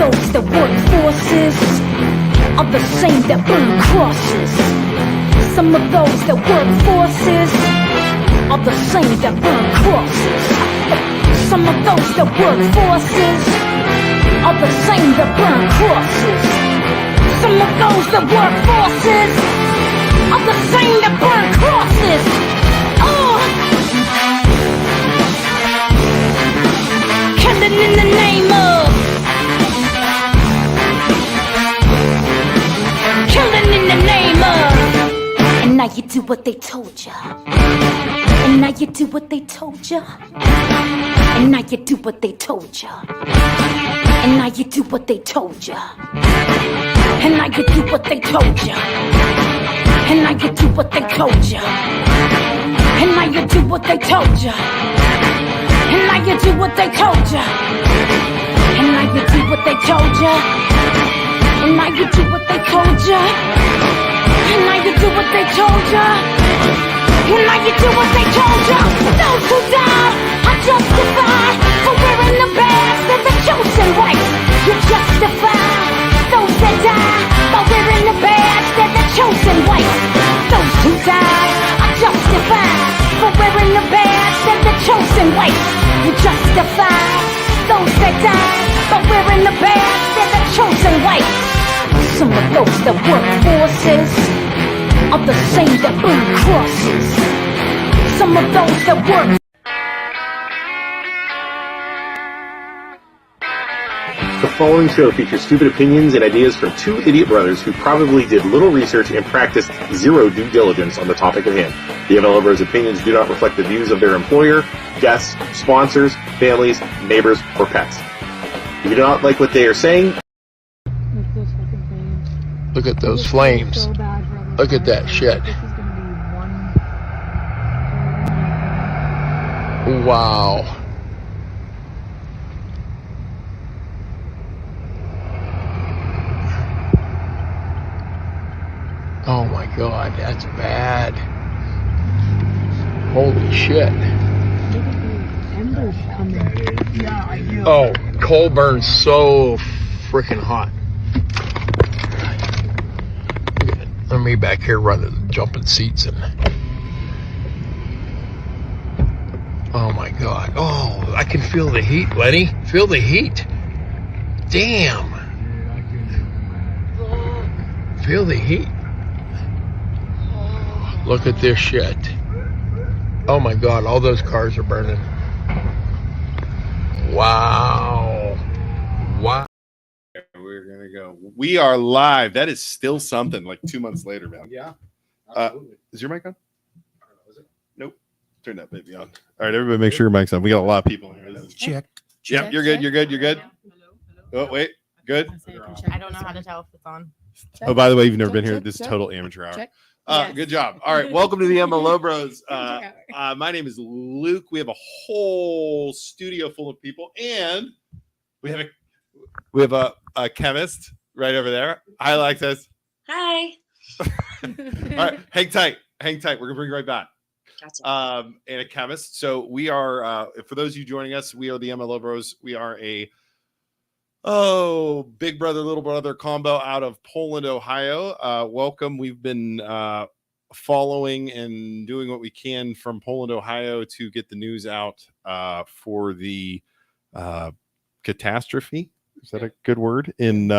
those that work forces are the same that burn crosses. Some of those that work forces are the same that burn crosses. Some of those that work forces are the same that burn crosses. Some of those that work forces are the same that burn crosses. Oh, killing in the name of, killing in the name of. And now you do what they told ya. And now you do what they told ya. And now you do what they told ya. And now you do what they told ya. And now you do what they told ya. And now you do what they told ya. And now you do what they told ya. And now you do what they told ya. And now you do what they told ya. And now you do what they told ya. And now you do what they told ya. And now you do what they told ya. Those who die are justified for wearing the badge. They're the chosen white. You justify those that die by wearing the badge. They're the chosen white. Those who die are justified for wearing the badge. They're the chosen white. You justify those that die by wearing the badge. They're the chosen white. Some of those that work forces are the same that burn crosses. Some of those that work. The following show features stupid opinions and ideas from two idiot brothers who probably did little research and practiced zero due diligence on the topic at hand. The MLO Bros' opinions do not reflect the views of their employer, guests, sponsors, families, neighbors, or pets. If you do not like what they are saying... Look at those flames. Look at that shit. Wow. Oh my God, that's bad. Holy shit. Oh, coal burns so freaking hot. Let me back here running, jumping seats and. Oh my God. Oh, I can feel the heat, Lenny. Feel the heat. Damn. Feel the heat. Look at this shit. Oh my God, all those cars are burning. Wow. Wow. We're gonna go. We are live. That is still something. Like 2 months later, man. Yeah. Absolutely. Is your mic on? I don't know, is it? Nope. Turn that baby on. All right, everybody, make sure your mic's on. We got a lot of people here. Check. Yep, you're good. You're good. You're good. Oh wait, good. I don't know how to tell if it's on. Oh, by the way, you've never been here. This is total amateur hour. Yes. Good job. All right, welcome to the MLO Bros. My name is Luke. We have a whole studio full of people, and we have a chemist right over there. Hi, Alexis. Hi. All right, hang tight. Hang tight. We're gonna bring you right back. Gotcha. And a chemist. So we are. For those of you joining us, we are the MLO Bros. We are a big brother, little brother combo out of Poland, Ohio. Welcome. We've been following and doing what we can from Poland, Ohio, to get the news out for the catastrophe. Is that a good word? In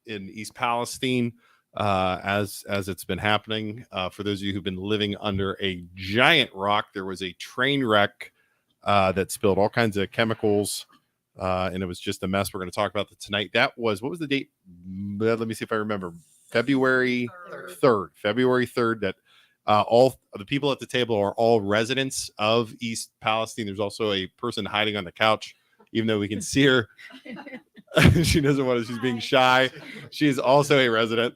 East Palestine, as it's been happening. For those of you who've been living under a giant rock, there was a train wreck that spilled all kinds of chemicals, and it was just a mess. We're going to talk about that tonight. That was, what was the date? Let me see if I remember. February 3rd. February 3rd. That all of the people at the table are all residents of East Palestine. There's also a person hiding on the couch, even though we can see her. She doesn't want to, she's being shy. She is also a resident.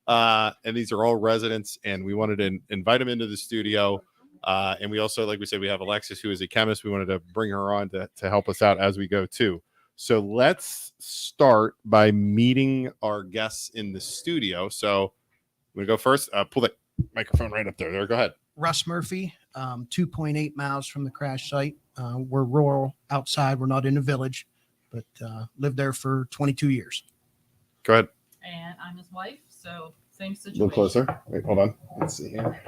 And these are all residents, and we wanted to invite them into the studio. And we also, like we said, we have Alexis, who is a chemist. We wanted to bring her on to help us out as we go too. So let's start by meeting our guests in the studio. So I'm going to go first. Pull that microphone right up there. There, go ahead. Russ Murphy, 2.8 miles from the crash site. We're rural outside. We're not in a village. but lived there for 22 years. Go ahead. And I'm his wife, so same A situation. little closer. Wait, hold on. Let's see here.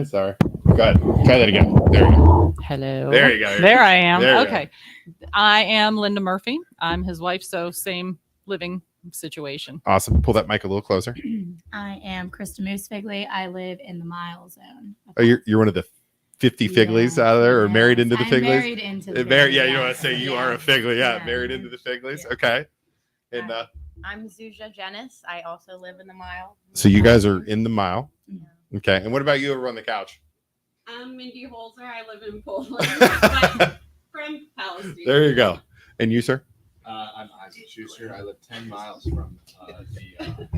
Sorry. Go ahead. Try that again. There you go. Hello. There you go. There I am. There you Okay. I am Linda Murphy. I'm his wife, so same living situation. Awesome. Pull that mic a little closer. I am Krista Moosefigley. I live in the mile zone. Oh, you're one of the 50 Figlies out of there, or married into the I'm Figlies? married into the Married, Figley, yeah, you want to say you are a Figly. Yeah, Yeah. married into the Figlies. Yeah. Okay. And I'm Zuja Jenis. I also live in the mile. so you guys are in the mile. Yeah. Okay. And what about you over on the couch? I'm Mindy Holzer. I live in Poland, but from Palestine. There you go. And you, sir? I'm Isaac Schuster. I live 10 miles from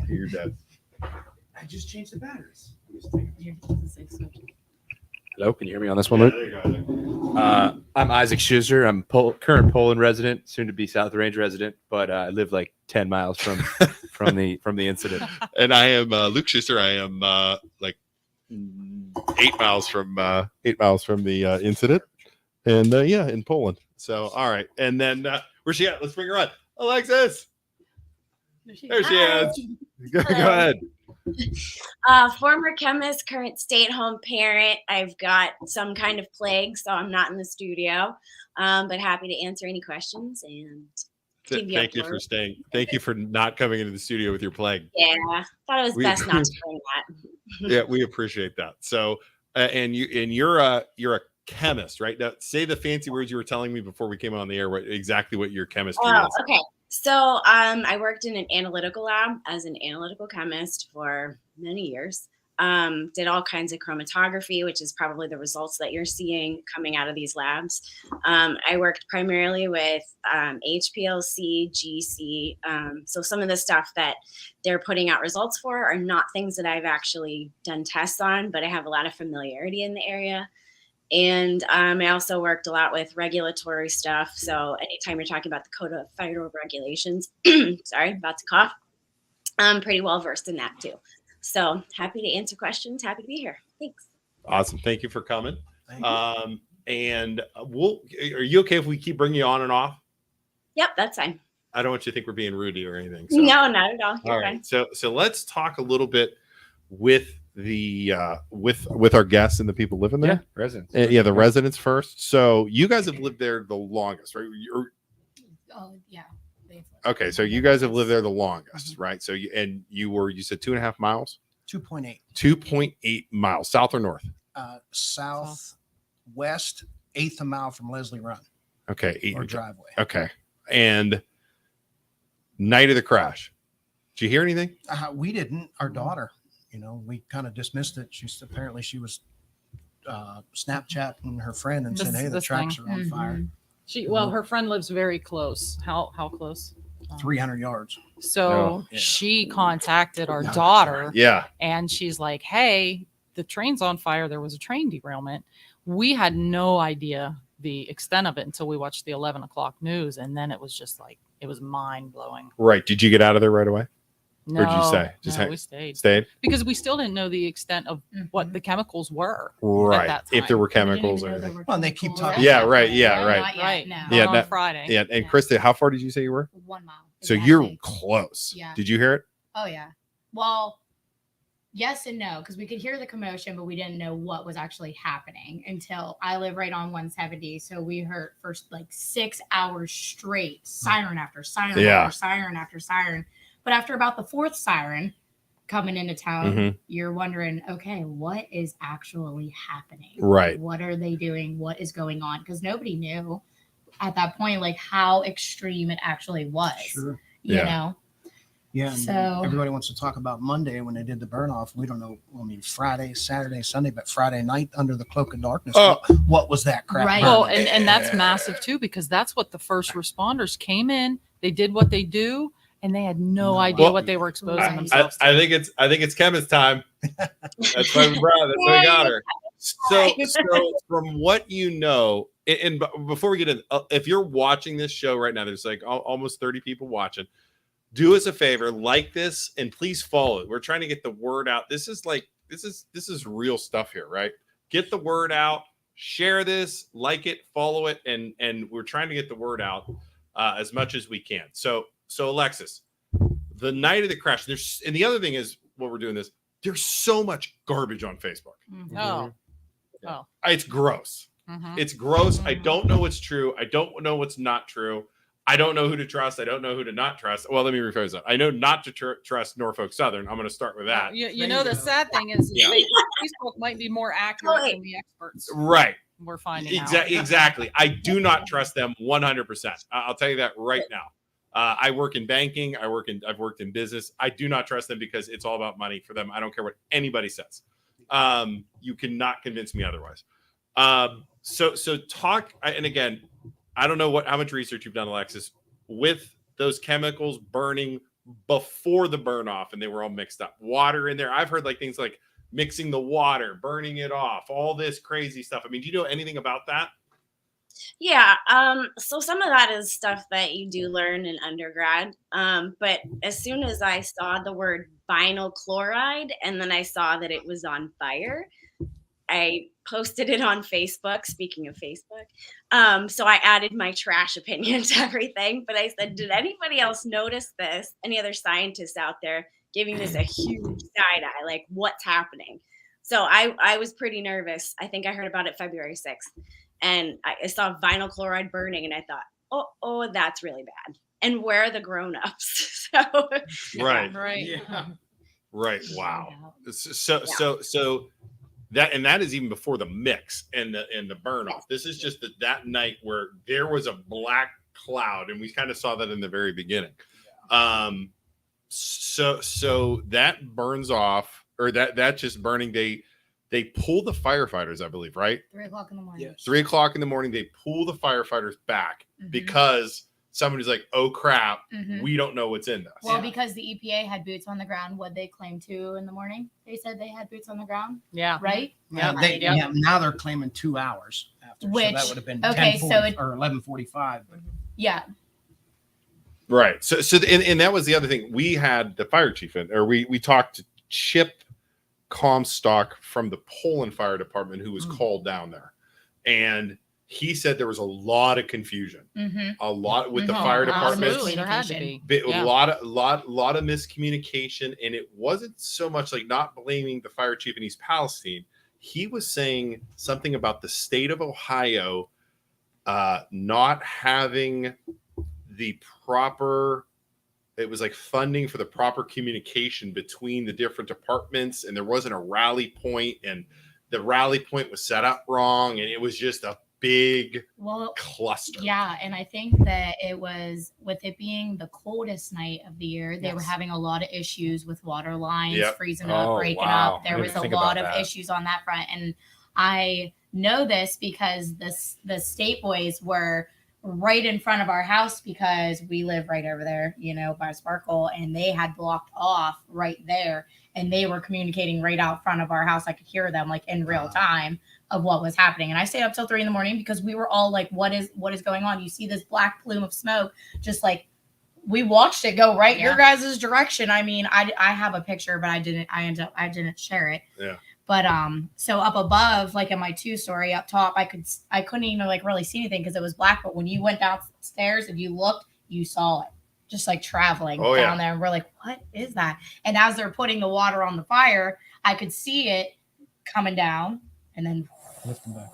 You're dead. I just changed the batteries. Hello, can you hear me on this one, Luke? There you go. I'm Isaac Schuster. I'm current Poland resident, soon to be South Range resident, but I live like 10 miles from the incident. And I am Luke Schuster. I am like 8 miles from the incident, and yeah, in Poland. So all right, and then where's she at? Let's bring her on, Alexis. There she is. Go ahead. Former chemist, current stay-at-home parent. I've got some kind of plague, so I'm not in the studio, but happy to answer any questions. And keep you Thank you for upload. staying. Thank you for not coming into the studio with your plague. Yeah, thought it was best not to bring that. Yeah, we appreciate that. So, and you're a chemist, right? Now, say the fancy words you were telling me before we came on the air. Exactly what your chemistry Oh, is. okay. So I worked in an analytical lab as an analytical chemist for many years. Did all kinds of chromatography, which is probably the results that you're seeing coming out of these labs. I worked primarily with HPLC, GC. So some of the stuff that they're putting out results for are not things that I've actually done tests on, but I have a lot of familiarity in the area. And I also worked a lot with regulatory stuff. So anytime you're talking about the Code of Federal Regulations, sorry, about to cough, I'm pretty well versed in that too. So happy to answer questions. Happy to be here. Thanks. Awesome. Thank you for coming. Thank you. And are you okay if we keep bringing you on and off? Yep, that's fine. I don't want you to think we're being rude or anything. So. No, not at all. You're All fine. right. So let's talk a little bit with the with our guests and the people living there. Residents. Yeah, the residents first. So you guys have lived there the longest, right? Oh, yeah. Okay, so you guys have lived there the longest, right? So you said 2.5 miles, 2.8. 2.8 miles, south or north? Southwest, eighth a mile from Leslie Run Okay, or driveway. Okay, and night of the crash, did you hear anything? We didn't. Our daughter, we kind of dismissed it. Apparently she was Snapchatting her friend and said, "Hey, the tracks are on fire." Her friend lives very close. How close? 300 yards. So yeah. she contacted our daughter. Yeah. And she's like, hey, the train's on fire. There was a train derailment. We had no idea the extent of it until we watched the 11 o'clock news. And then it was just like, it was mind blowing. Right. Did you get out of there right away? No, or did you stay? Just we stayed. Stayed? Because we still didn't know the extent of what the chemicals were. Right. At that If there time. were chemicals or anything. Well, and they keep talking. Yeah, right. Yeah, right. Not yet, Right. no. Yeah, On that- Friday. Yeah. And Krista, how far did you say you were? 1 mile. So exactly. you're close. Yeah. Did you hear it? Oh, yeah. Well, yes and no, because we could hear the commotion, but we didn't know what was actually happening until I live right on 170. So we heard for like 6 hours straight, siren after siren Yeah. after siren after siren. But after about the fourth siren coming into town, Mhm. you're wondering, okay, what is actually happening? Right. What are they doing? What is going on? Because nobody knew at that point, like how extreme it actually was. Sure. You Yeah. know? Yeah. And So- everybody wants to talk about Monday when they did the burn off. We don't know. I mean, Friday, Saturday, Sunday, but Friday night under the cloak of darkness. Oh. What was that crap? Right. Well, burning? and that's massive too, because that's what the first responders came in. They did what they do, and they had no idea Well, what they were exposing Right. themselves to. I think it's chemist time. That's why we brought. That's why we got her. So from what you know, and before we get in, if you're watching this show right now, there's like almost 30 people watching. Do us a favor, like this, and please follow it. We're trying to get the word out. This is real stuff here, right? Get the word out. share this, like it, follow it, and we're trying to get the word out as much as we can. So Alexis, the night of the crash, and the other thing is what we're doing this. There's so much garbage on Facebook. It's gross. It's gross. I don't know what's true. I don't know what's not true. I don't know who to trust. I don't know who to not trust. Well, let me rephrase that. I know not to trust Norfolk Southern. I'm going to start with that. You know, the sad thing is Facebook might be more accurate than the experts. Right. We're finding out. Exactly. I do not trust them 100%. I'll tell you that right now. I work in banking. I've worked in business. I do not trust them because it's all about money for them. I don't care what anybody says. You cannot convince me otherwise. So talk, and again, I don't know how much research you've done, Alexis, with those chemicals burning before the burn off, and they were all mixed up. Water in there. I've heard like things like mixing the water, burning it off, all this crazy stuff. I mean, do you know anything about that? Yeah. So some of that is stuff that you do learn in undergrad. But as soon as I saw the word vinyl chloride and then I saw that it was on fire, I posted it on Facebook. Speaking of Facebook. So I added my trash opinion to everything. But I said, did anybody else notice this? Any other scientists out there giving this a huge side eye? Like, what's happening? So I was pretty nervous. I think I heard about it February 6th. And I saw vinyl chloride burning, and I thought, oh, that's really bad. And where are the grown-ups? So Right. Yeah. Right. Wow. So that is even before the mix and the burn off. This is just that night where there was a black cloud, and we kind of saw that in the very beginning. So that burns off, or that's just burning. They pull the firefighters, I believe, right? 3 o'clock in the morning. Yes. 3 o'clock in the morning, they pull the firefighters back because somebody's like, oh crap, we don't know what's in this. Well, because the EPA had boots on the ground, what they claimed 2 in the morning. They said they had boots on the ground. Yeah. Right? Yeah, now they're claiming 2 hours after. Which, so that would have been okay, 10:40 or 11:45. Yeah. Right. So and that was the other thing. We had the fire chief in, or we talked to Chip Comstock from the Poland Fire Department, who was called down there, and he said there was a lot of confusion, a lot with the fire department. Absolutely, there had to be. A lot of miscommunication, and it wasn't so much like not blaming the fire chief in East Palestine. He was saying something about the state of Ohio not having the proper. It was like funding for the proper communication between the different departments, and there wasn't a rally point, and the rally point was set up wrong, and it was just a big cluster. Yeah, and I think that it was, with it being the coldest night of the year, they were having a lot of issues with water lines freezing up, breaking up. There was a lot of issues on that front, and I know this because the state boys were right in front of our house because we live right over there, by Sparkle, and they had blocked off right there, and they were communicating right out front of our house. I could hear them like in real time of what was happening. And I stayed up till 3 a.m. because we were all like, what is going on? You see this black plume of smoke, just like we watched it go right your guys' direction. I mean, I have a picture, but I didn't share it. Yeah. But so up above, like in my 2-story up top, I couldn't even like really see anything because it was black. But when you went downstairs and you looked, you saw it just like traveling down there. And we're like, what is that? And as they're putting the water on the fire, I could see it coming down and then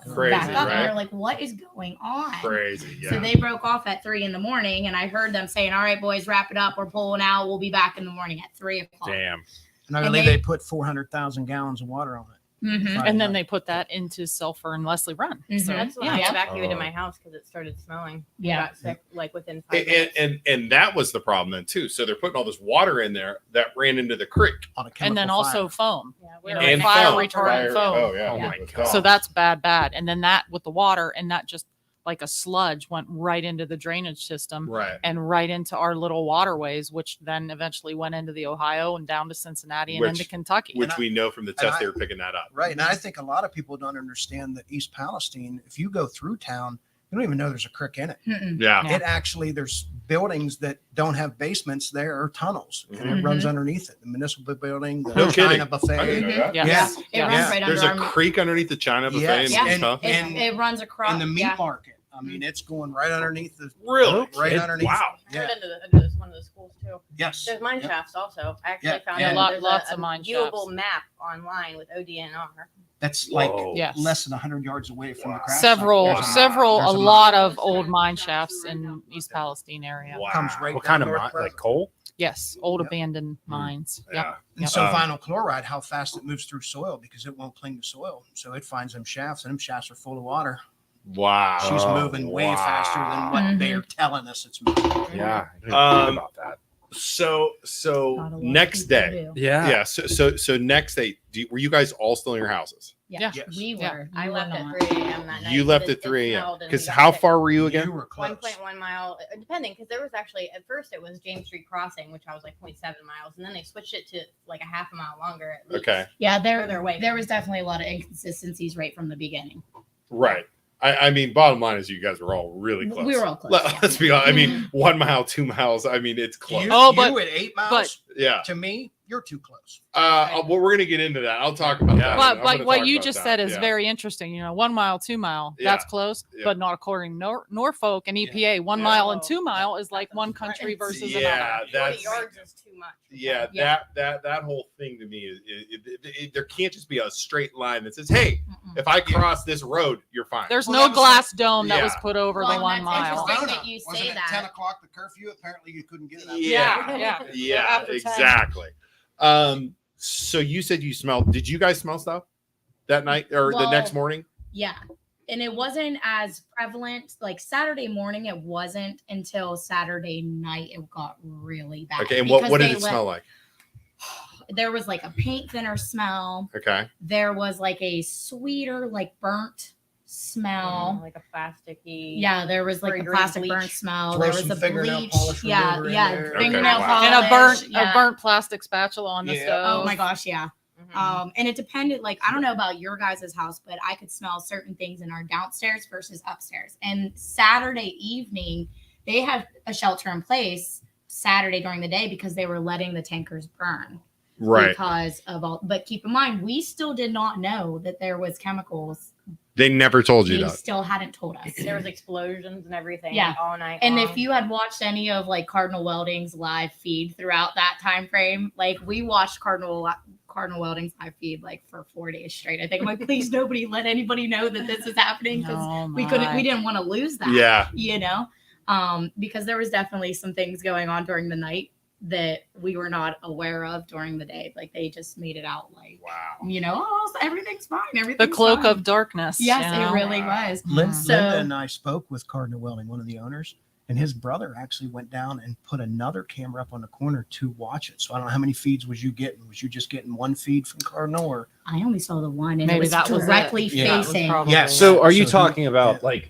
crazy, back up. Right? And we're like, what is going on? Crazy. Yeah. So they broke off at 3 a.m. and I heard them saying, all right, boys, wrap it up. We're pulling out. We'll be back in the morning at 3 o'clock. Damn. And I believe they put 400,000 gallons of water on it. And then they put that into Sulphur and Leslie Run. So That's when I evacuated my house because it started smelling. Yeah. I got sick like within 5 minutes. And that was the problem then too. So they're putting all this water in there that ran into the creek, and then also foam. Yeah, and fire foam. retardant foam. Oh yeah. Oh my God. So that's bad. And then that with the water, and that just like a sludge went right into the drainage system, Right. and right into our little waterways, which then eventually went into the Ohio and down to Cincinnati and into Kentucky. Which we know from the test they were picking that up. Right. And I think a lot of people don't understand that East Palestine, if you go through town, You don't even know there's a creek in it. Yeah. It actually, there's buildings that don't have basements. There are tunnels, and it Mhm. runs underneath it. The municipal building, the No kidding. China buffet. I didn't know that. Yes. It runs Yes. right There's under a our creek underneath the China buffet Yes, and yeah. stuff. It runs across And the meat yeah. market. I mean, it's going right underneath the Really? right underneath. Wow. Yeah. Into one of the schools too. Yes. There's mine Yep. shafts also. I actually Yeah. found Yeah. out there's Lots a of mine viewable shafts. map online with ODNR. That's like Whoa. Yes. less than 100 yards away from the crash site. Several, There's a a mine. lot of old mine shafts in East Palestine area. Wow. Comes right What down kind of North mine? Pleasant. Like coal? Yes, old Yep. abandoned mines. Yeah. Yep. And so vinyl chloride, how fast it moves through soil because it won't cling to soil. So it finds them shafts, and them shafts are full of water. Wow. She's moving way faster than what Mhm. they're telling us it's moving. Yeah. I didn't think about that. So Not a lot of next people day. do. Yeah. So next day, were you guys all still in your houses? Yeah. Yes. We Yeah. were. I You left were at not. 3 a.m. that night. You left because at 3 a.m. snowed and Because we got how hit. far were you again? You were close. 1.1 mile, depending, because there was actually at first it was James Street Crossing, which I was like 0.7 miles, and then they switched it to like a half a mile longer. At least. Okay. Yeah, Further away there from was definitely a lot of inconsistencies right from the beginning. Right. I mean, bottom line is you guys were all really close. We were all close. Let's be honest. I mean, 1 mile, 2 miles. I mean, it's close. You, Oh, you at 8 miles, Yeah. to me, you're too close. Well, we're gonna get into that. I'll talk about that. I'm But gonna what talk you about just that. said is Yeah. very interesting. 1 mile, 2 mile, Yeah. that's close, Yeah. but not according to Norfolk and EPA. 1 Yeah. mile and 2 mile is like one country versus Yeah, another. 40 that's yards is too much. yeah. Yeah. That whole thing to me is there can't just be a straight line that says, "Hey, if I cross this road, you're fine." There's Well, no that was glass dome that was Yeah. put over Well, the 1 that's mile. interesting that you Wasn't say it that. 10 o'clock the curfew? Apparently you couldn't get it out. Yeah. Yeah. Yeah, After 10. exactly. So you said you smelled. Did you guys smell stuff that night or the Well, next morning? Yeah. And it wasn't as prevalent. Like Saturday morning, it wasn't until Saturday night it got really bad. Okay, and because what did they it smell like? There was like a paint thinner smell. Okay. There was like a sweeter, like burnt smell. Like a plasticky. Yeah, there was like Very a green plastic bleach. burnt smell. Throw there was some a fingernail bleach. polish Yeah, remover in yeah, there. fingernail Okay, wow. polish. And yeah. a burnt plastic spatula on the Yeah. stove. Oh my gosh, yeah. Mhm. And it depended, like, I don't know about your guys' house, but I could smell certain things in our downstairs versus upstairs. And Saturday evening, they had a shelter in place Saturday during the day because they were letting the tankers burn. Right. Because of all, but keep in mind, we still did not know that there was chemicals. They never told you They that. still hadn't told us. There was explosions and everything. Yeah. All night. And long. if you had watched any of like Cardinal Welding's live feed throughout that time frame, like we watched Cardinal Welding's live feed like for 4 days straight. I think I'm like, please nobody let anybody know that this is happening because Oh we my. didn't want to lose that. Yeah. You know, because there was definitely some things going on during the night that we were not aware of during the day. Like they just made it out like, Wow. you know, oh, everything's fine. The Everything's cloak fine. of darkness. Yes, you know? it really was. Linda So- and I spoke with Cardinal Welding, one of the owners, and his brother actually went down and put another camera up on the corner to watch it. So I don't know how many feeds was you getting? Was you just getting one feed from Cardinal or? I only saw the one, and Maybe it was that was it. directly Yeah. That was facing. probably Yes. it. So are you So he- talking about yeah.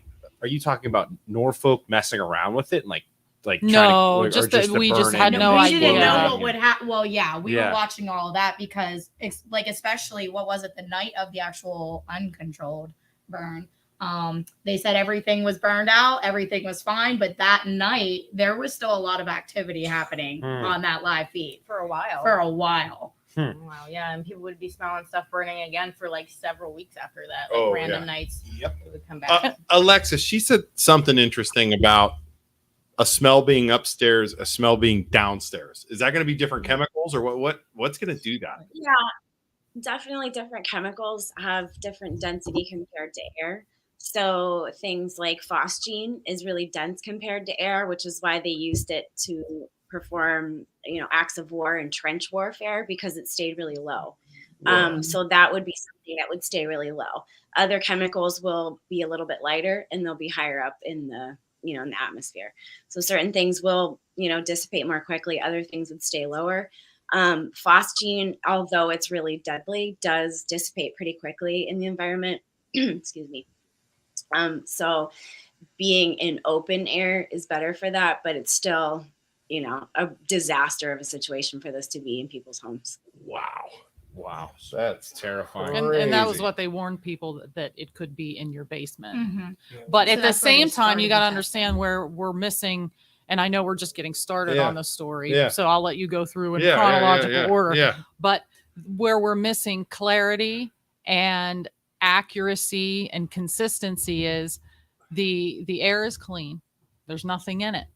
are you talking about Norfolk messing around with it and like No, or just that the we just burning had and no we the didn't know idea. what would happen. Well, yeah, we Yeah. were watching all of that because, like, especially what was it, the night of the actual uncontrolled burn. They said everything was burned out, everything was fine, but that night there was still a lot of activity happening on that live feed for a while. for a while. Wow, yeah, and people would be smelling stuff burning again for like several weeks after that. Like Oh, random yeah. nights. Yep. It would come back. Alexis, she said something interesting about a smell being upstairs, a smell being downstairs. Is that going to be different chemicals, or what's going to do that? Yeah, definitely different chemicals have different density compared to air. So things like phosgene is really dense compared to air, which is why they used it to perform, acts of war and trench warfare because it stayed really low. So that would be something that would stay really low. Other chemicals will be a little bit lighter and they'll be higher up in the in the atmosphere. So certain things will, dissipate more quickly. Other things would stay lower. Phosgene, although it's really deadly, does dissipate pretty quickly in the environment. Excuse me. So being in open air is better for that, but it's still, a disaster of a situation for this to be in people's homes. Wow. Wow, that's terrifying. And that was Crazy. what they warned people that it could be in your basement. Mhm. But So at the that's where they same time, started you the got to testing. understand where we're missing. And I know we're just getting started Yeah. on the story, Yeah. so I'll let you go through in Yeah, chronological order. Yeah. But where we're missing clarity and accuracy and consistency is the air is clean. There's nothing in it.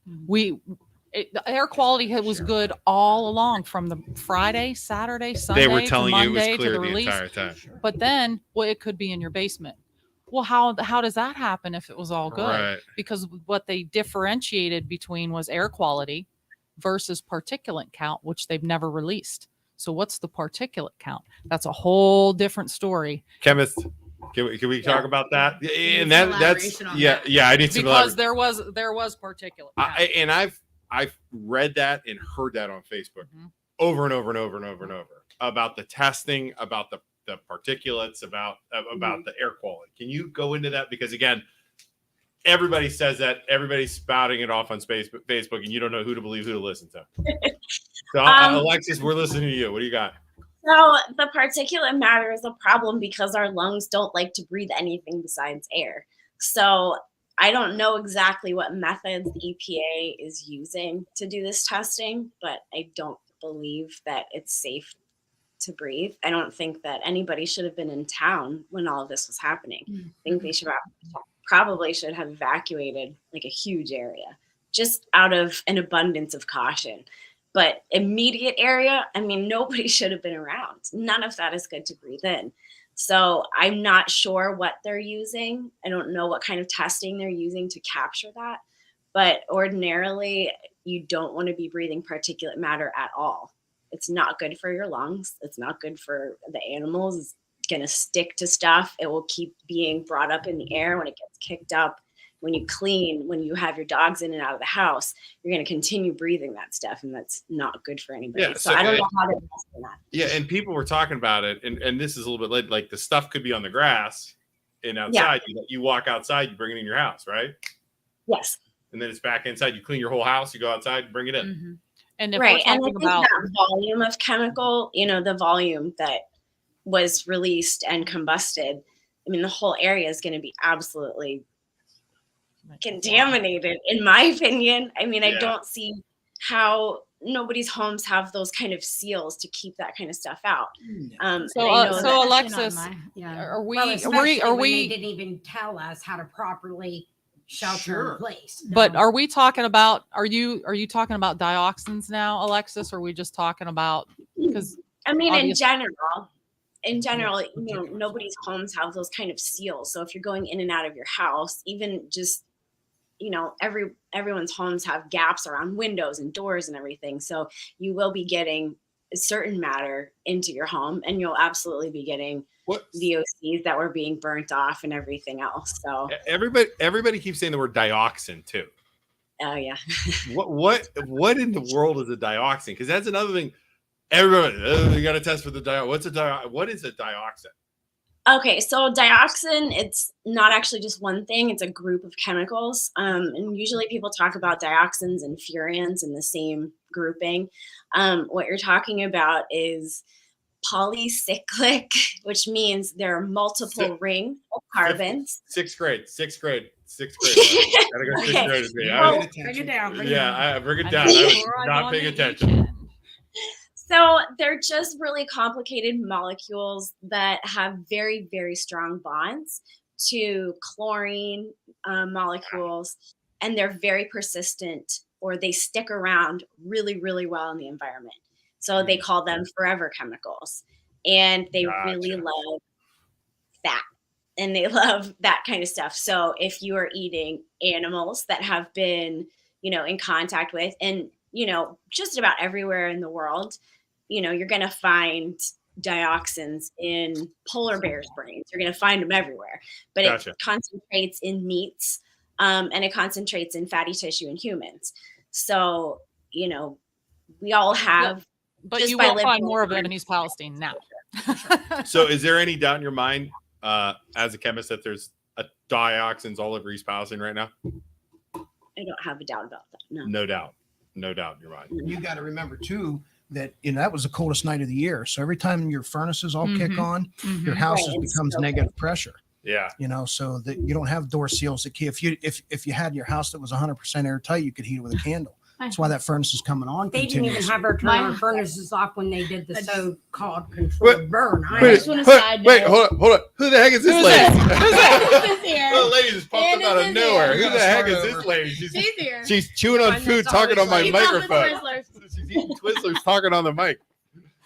The air quality was good all along from the Friday, Saturday, Sunday They were to telling you it was Monday to clear the the release. entire time. But then, well, it could be in your basement. Well, how does that happen if it was all good? Right. Because what they differentiated between was air quality versus particulate count, which they've never released. So what's the particulate count? That's a whole different story. Chemist, can we talk about that? And some that's elaboration on that. I need some Because elaboration. there was particulate count. And I've read that and heard that on Facebook over and over and over and over and over about the testing, about the particulates, about the air quality. Can you go into that? Because again, everybody says that, everybody's spouting it off on Facebook, and you don't know who to believe, who to listen to. So Alexis, we're listening to you. What do you got? So the particulate matter is a problem because our lungs don't like to breathe anything besides air. So I don't know exactly what methods the EPA is using to do this testing, but I don't believe that it's safe to breathe. I don't think that anybody should have been in town when all of this was happening. I think they probably should have evacuated like a huge area just out of an abundance of caution. But immediate area, I mean, nobody should have been around. None of that is good to breathe in. So I'm not sure what they're using. I don't know what kind of testing they're using to capture that. But ordinarily, you don't want to be breathing particulate matter at all. It's not good for your lungs. It's not good for the animals. It's going to stick to stuff. It will keep being brought up in the air when it gets kicked up. When you clean, when you have your dogs in and out of the house, you're going to continue breathing that stuff, and that's not good for anybody. Yeah, so I don't know how to test for that. Yeah, and people were talking about it, and this is a little bit late. Like the stuff could be on the grass and outside. Yeah. You walk outside, you bring it in your house, right? Yes. And then it's back inside. You clean your whole house. You go outside, bring it in. And if Right, we're and I talking think about that volume of chemical, the volume that was released and combusted, I mean, the whole area is going to be absolutely contaminated, in my opinion. I mean, I don't see how nobody's homes have those kind of seals to keep that kind of stuff out. So Alexis, Well, are especially when we they didn't even tell us how to properly shelter in place. But are we talking about? Are you talking about dioxins now, Alexis? Or are we just talking about? Because I mean, in general, nobody's homes have those kind of seals. So if you're going in and out of your house, even just everyone's homes have gaps around windows and doors and everything. So you will be getting a certain matter into your home, and you'll absolutely be getting VOCs that were being burnt off and everything else. So everybody keeps saying the word dioxin too. Oh yeah. what in the world is a dioxin? Because that's another thing. Everybody, you got to test for the dioxin. What is a dioxin? Okay, so dioxin, it's not actually just one thing, it's a group of chemicals. And usually people talk about dioxins and furans in the same grouping. What you're talking about is polycyclic, which means there are multiple rings of carbons. Sixth grade. Gotta go sixth Okay. grade. Well, bring it down. Bring it down. I was not paying attention. So they're just really complicated molecules that have very, very strong bonds to chlorine molecules, and they're very persistent, or they stick around really, really well in the environment. So they call them forever chemicals, and they really love fat, and they love that kind of stuff. So if you are eating animals that have been, in contact with, and, just about everywhere in the world, you're going to find dioxins in polar bears' brains. You're going to find them everywhere, but it concentrates in meats, and it concentrates in fatty tissue in humans. So, we all have. But you will find more of it in East Palestine now. So is there any doubt in your mind, as a chemist, that there's dioxins all over East Palestine right now? I don't have a doubt about that. No. No doubt in your mind. You got to remember too, that, that was the coldest night of the year. So every time your furnaces all kick on, your house Right, becomes so negative pressure. Yeah. So that you don't have door seals. If you had your house that was 100% airtight, you could heat it with a candle. That's why that furnace is coming on. They didn't even have her turn My- our furnaces off when they did the so-called controlled burn. I just want to side note. Wait, hold on. Who the heck is this Who's lady? Candace is here. The lady just popped up Candace out of is nowhere. here. Who the heck is this lady? She's here. She's chewing on One food, that's talking on my always She's on the microphone. Twizzlers. She's eating Twizzlers, talking on the mic.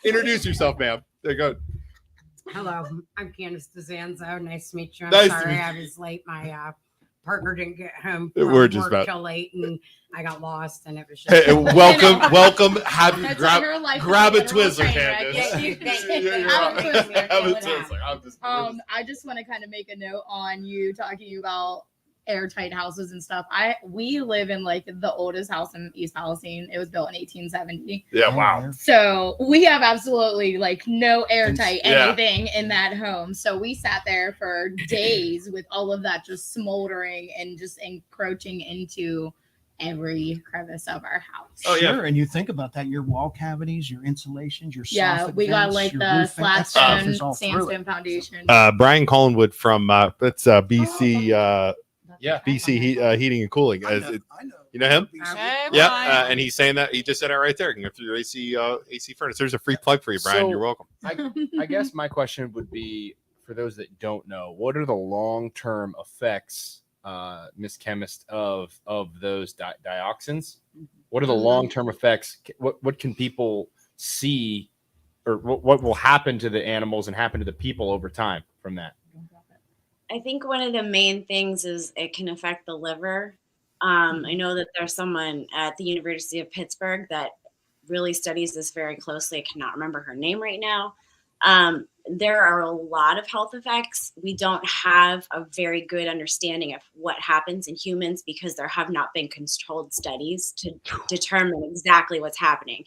Introduce yourself, ma'am. There you go. Hello, I'm Candace DeZanzo. Nice to meet you. I'm Nice to sorry meet I was late. My partner didn't get home We're from just work about- till late, and I got lost, and it was just. Hey, welcome. Have That's grab her life grab a is a literal Twizzler, train wreck. Candace. Yeah, You're have a right. Twizzler. Have a Yeah, Twizzler. I'm just- I just want to kind of make a note on you talking about airtight houses and stuff. We live in like the oldest house in East Palestine. It was built in 1870. Yeah, wow. So we have absolutely like no airtight Yeah. anything in that home. So we sat there for days with all of that just smoldering and just encroaching into every crevice of our house. Oh, yeah. Sure, and you think about that, your wall cavities, your insulations, your Yeah, soffit we got vents, like your the roof vent, flat that stuff stone, is all through it. sandstone foundation. Brian Collinwood from that's BC Yeah. BC Heating and Cooling. I As know, it- I know. you know him? Hey, Yeah, Brian. and he's saying that he just said it right there. You can go through your AC furnace. There's a free plug for you, Brian. So- You're welcome. I guess my question would be for those that don't know, what are the long-term effects, Miss Chemist, of those dioxins? What are the long-term effects? What can people see, or what will happen to the animals and happen to the people over time from that? I think one of the main things is it can affect the liver. I know that there's someone at the University of Pittsburgh that really studies this very closely. I cannot remember her name right now. There are a lot of health effects. We don't have a very good understanding of what happens in humans because there have not been controlled studies to determine exactly what's happening.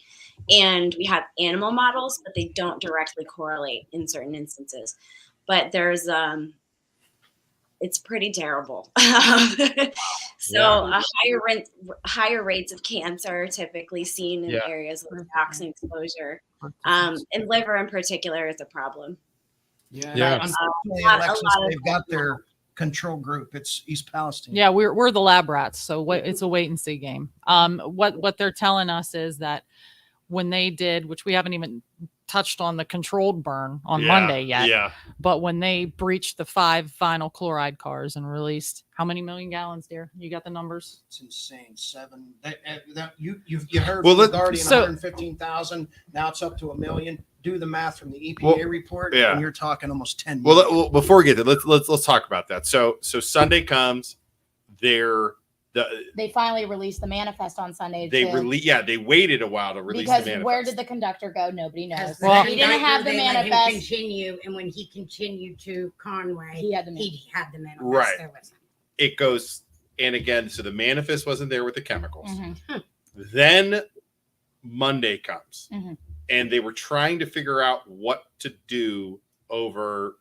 And we have animal models, but they don't directly correlate in certain instances. But there's it's pretty terrible. Higher rates of cancer are typically seen in Yeah. areas with toxin exposure. And liver in particular is a problem. Yeah. Unfortunately, A lot Alexis, of they've got their control group. It's East Palestine. Yeah, we're the lab rats, so it's a wait and see game. What they're telling us is that when they did, which we haven't even touched on the controlled burn on Monday yet, Yeah. but when they breached the 5 vinyl chloride cars and released how many million gallons, dear? You got the numbers? It's insane. 7. You heard Well, from the let- Guardian, so- 115,000. Now it's up to 1 million. Do the math from the EPA Well, report, yeah. and you're talking almost 10 Well, million. well, before we get there, let's talk about that. So Sunday comes, They finally released the manifest on Sunday. they waited a while to release because the manifest. where did the conductor go? Nobody knows. Because Well- he didn't have the they let him manifest. continue, and when he continued to Conway, He had the he had the manifest. Right. There was It goes, and again, so the manifest wasn't there with the chemicals. Mhm. Then Monday comes, Mhm. and they were trying to figure out what to do over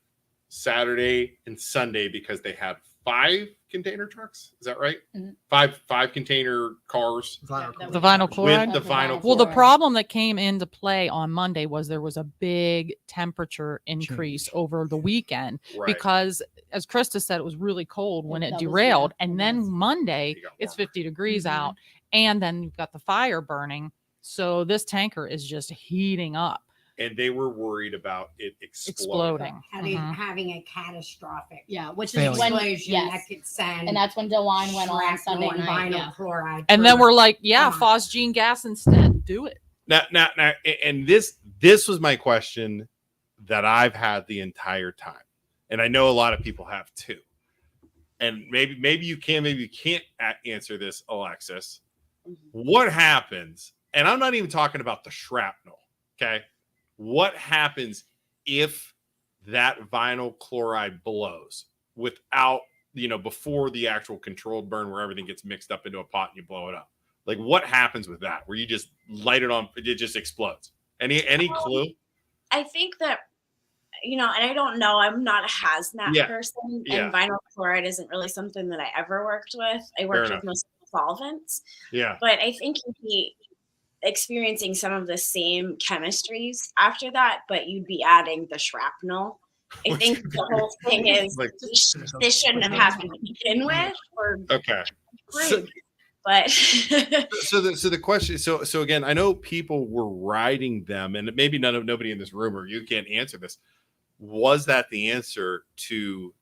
Saturday and Sunday because they had 5 container trucks. Is that right? Mhm. Five container cars Vinyl The vinyl chloride? with the vinyl. Well, the chloride. problem that came into play on Monday was there was a big temperature increase over the weekend Right. because, as Krista said, it was really cold when it That was- derailed. yeah, And it then was. Monday, You got it's warm. 50 degrees Mhm. out. And then you've got the fire burning. So this tanker is just heating up, And they were worried about it exploding. exploding. having a catastrophic Yeah, which Failure. is when explosion that yes, could send. and that's when DeWine went on shrapnel Sunday and night. vinyl Yeah. chloride. And then for- we're like, yeah, Come on. phosgene gas instead. Do it. Now, and this was my question that I've had the entire time, and I know a lot of people have too. And maybe you can, maybe you can't answer this, Alexis. What happens? And I'm not even talking about the shrapnel. Okay, what happens if that vinyl chloride blows without, before the actual controlled burn where everything gets mixed up into a pot and you blow it up? Like, what happens with that? Where you just light it on, it just explodes. Any clue? I think that, and I don't know, I'm not a hazmat Yeah. person, Yeah. and vinyl chloride isn't really something that I ever worked with. I worked enough. with most solvents, Yeah. but I think experiencing some of the same chemistries after that, but you'd be adding the shrapnel. I think the whole thing is Like- this shouldn't have happened to begin with, or Okay. rude. But So the question, so again, I know people were riding them, and maybe nobody in this room, or you can't answer this. Was that the answer to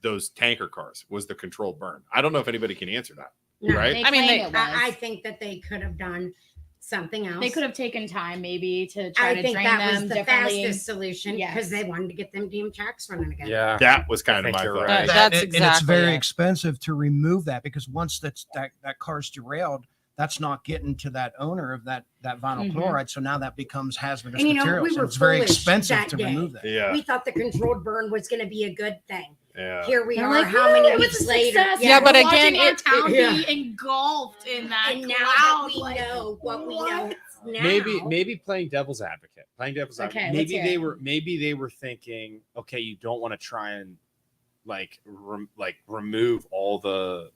those tanker cars? Was the controlled burn? I don't know if anybody can answer that. No, Right? I mean, I think that they could have done something else. They could have taken time maybe to try I to think drain that them was the differently. fastest solution because Yes. they wanted to get them damn tracks running again. Yeah. That was kind of I my think thought. you're right. That's and it's exactly very it. expensive to remove that, because once that car's derailed, that's not getting to that owner of that vinyl Mhm. chloride. So now that becomes hazardous And, you know, material. we So were it's very foolish expensive that to day. remove that. Yeah. We thought the controlled burn was going to be a good thing. Yeah. Here we They're are, like, how many "Woo, it was weeks a later? success." Yeah, but We're again, watching our it- town yeah. be engulfed in that And now cloud. that we like, know what we know now, Maybe playing devil's advocate. Playing devil's advocate. Okay, let's Maybe hear it. maybe they were thinking, okay, you don't want to try and like remove all the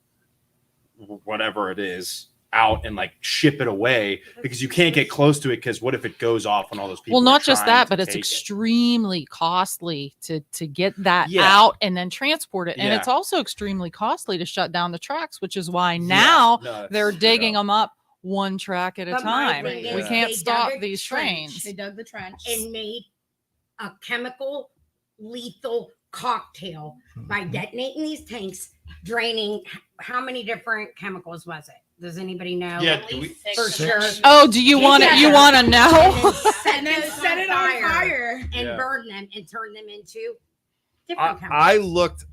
whatever it is out and like ship it away, because you can't get close to it, because what if it goes off on all those people? Well, are not just trying that, to but it's take it? extremely costly to get that Yeah. out and then transport it. And Yeah. it's also extremely costly to shut down the tracks, which is why Yeah. now No, that's they're true. digging them up one track at a But my time. thing We is can't they stop dug a these trench. trains. They dug the trench. and made a chemical lethal cocktail by detonating these tanks, draining how many different chemicals was it? Does anybody know? Yeah, do we- For sure. Oh, do you want to? You Together. want to know? And then set it on fire. and Yeah. burn them and turn them into different chemicals. I looked